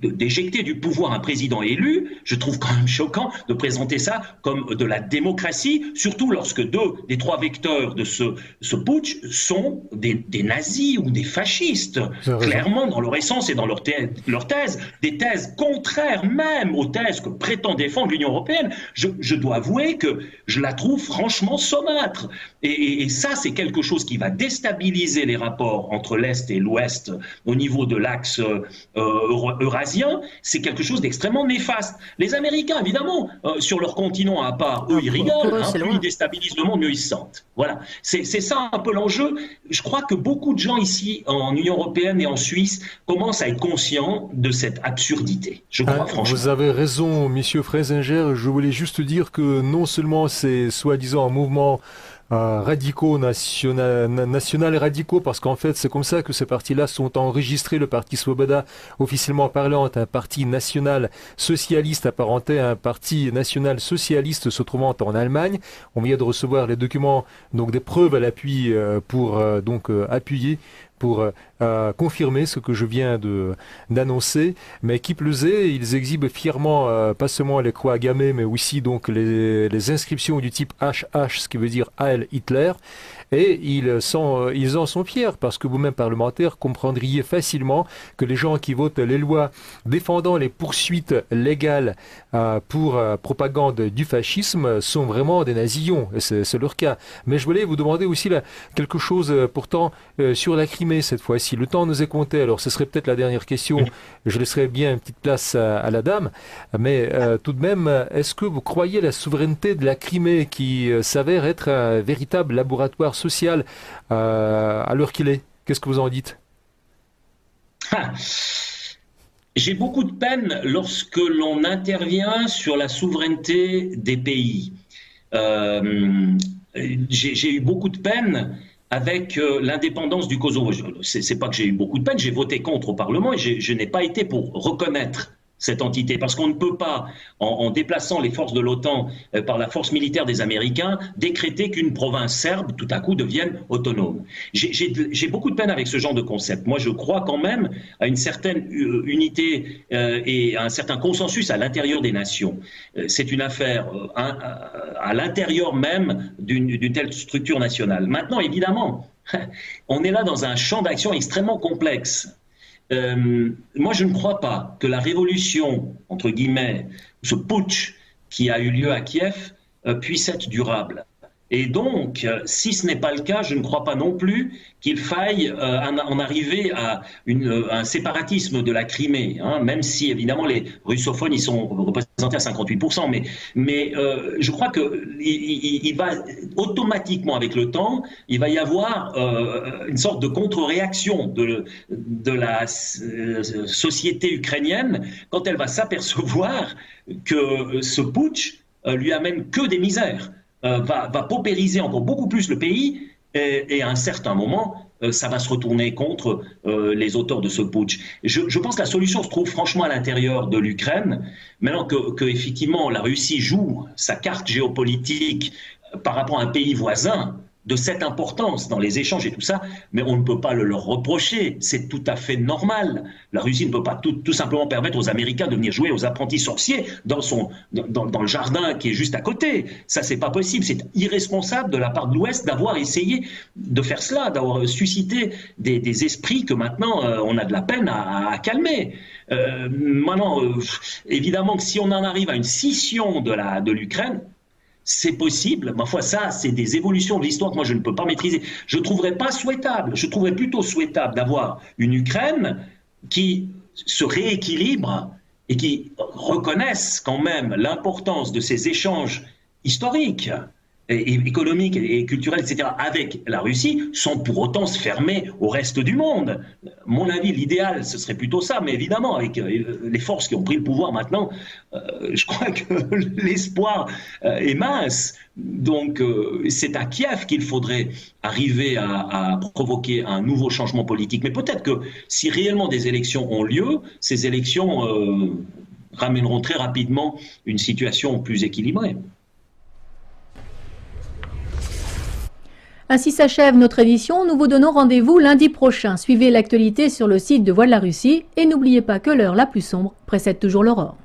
d'éjecter du pouvoir un président élu. Je trouve quand même choquant de présenter ça comme de la démocratie, surtout lorsque deux des trois vecteurs de ce putsch sont des nazis ou des fascistes, clairement dans leur essence et dans leur thèse, des thèses contraires même aux thèses que prétend défendre l'Union européenne. Je dois avouer que je la trouve franchement saumâtre. Et ça, c'est quelque chose qui va déstabiliser les rapports entre l'Est et l'Ouest au niveau de l'axe eurasien. C'est quelque chose d'extrêmement néfaste. Les Américains, évidemment, sur leur continent à part, eux, ils rigolent. Plus ils déstabilisent le monde, mieux ils se sentent. Voilà. C'est ça un peu l'enjeu. Je crois que beaucoup de gens ici, en Union européenne et en Suisse, commencent à être conscients de cette absurdité. Je crois, franchement. Vous avez raison, monsieur Fraisinger. Je voulais juste dire que non seulement c'est soi-disant un mouvement radicaux, national et radicaux, parce qu'en fait c'est comme ça que ces partis-là sont enregistrés. Le parti Svoboda, officiellement parlant, est un parti national socialiste apparenté à un parti national socialiste se trouvant en Allemagne. On vient de recevoir les documents, donc des preuves à l'appui pour appuyer, pour confirmer ce que je viens d'annoncer, mais qui plus est, ils exhibent fièrement pas seulement les croix gammées, mais aussi donc les inscriptions du type HH, ce qui veut dire Heil Hitler, et ils en sont fiers, parce que vous-même parlementaires comprendriez facilement que les gens qui votent les lois défendant les poursuites légales pour propagande du fascisme sont vraiment des nazillons, et c'est leur cas. Mais je voulais vous demander aussi là, quelque chose pourtant sur la Crimée cette fois-ci. Le temps nous est compté, alors ce serait peut-être la dernière question. Je laisserai bien une petite place à la dame, mais tout de même, est-ce que vous croyez la souveraineté de la Crimée qui s'avère être un véritable laboratoire social à l'heure qu'il est? Qu'est-ce que vous en dites? J'ai beaucoup de peine lorsque l'on intervient sur la souveraineté des pays. J'ai eu beaucoup de peine avec l'indépendance du Kosovo. C'est pas que j'ai eu beaucoup de peine, j'ai voté contre au Parlement et je n'ai pas été pour reconnaître cette entité, parce qu'on ne peut pas, en déplaçant les forces de l'OTAN par la force militaire des Américains, décréter qu'une province serbe, tout à coup, devienne autonome. J'ai beaucoup de peine avec ce genre de concept. Moi, je crois quand même à une certaine unité et à un certain consensus à l'intérieur des nations. C'est une affaire à l'intérieur même d'une telle structure nationale. Maintenant, évidemment, on est là dans un champ d'action extrêmement complexe. Moi, je ne crois pas que la révolution, entre guillemets, ce putsch qui a eu lieu à Kiev, puisse être durable. Et donc, si ce n'est pas le cas, je ne crois pas non plus qu'il faille en arriver à un séparatisme de la Crimée, hein, même si évidemment les russophones ils sont représentés à 58%, mais je crois que il va automatiquement avec le temps, il va y avoir une sorte de contre-réaction de la société ukrainienne quand elle va s'apercevoir que ce putsch lui amène que des misères. Va paupériser encore beaucoup plus le pays et à un certain moment, ça va se retourner contre les auteurs de ce putsch. Je pense que la solution se trouve franchement à l'intérieur de l'Ukraine. Maintenant que effectivement la Russie joue sa carte géopolitique par rapport à un pays voisin de cette importance dans les échanges et tout ça, mais on ne peut pas le leur reprocher, c'est tout à fait normal. La Russie ne peut pas tout simplement permettre aux Américains de venir jouer aux apprentis sorciers dans le jardin qui est juste à côté. Ça, c'est pas possible, c'est irresponsable de la part de l'Ouest d'avoir essayé de faire cela, d'avoir suscité des esprits que maintenant on a de la peine à calmer. Maintenant, évidemment que si on en arrive à une scission de l'Ukraine, c'est possible, ma foi, ça, c'est des évolutions de l'histoire que moi je ne peux pas maîtriser. Je ne trouverais pas souhaitable, je trouverais plutôt souhaitable d'avoir une Ukraine qui se rééquilibre et qui reconnaisse quand même l'importance de ces échanges historiques, et économiques et culturels, etc., avec la Russie, sans pour autant se fermer au reste du monde. Mon avis, l'idéal, ce serait plutôt ça, mais évidemment, avec les forces qui ont pris le pouvoir maintenant, je crois que l'espoir est mince. Donc, c'est à Kiev qu'il faudrait arriver à provoquer un nouveau changement politique. Mais peut-être que si réellement des élections ont lieu, ces élections ramèneront très rapidement une situation plus équilibrée. Ainsi s'achève notre édition. Nous vous donnons rendez-vous lundi prochain. Suivez l'actualité sur le site de Voix de la Russie et n'oubliez pas que l'heure la plus sombre précède toujours l'aurore.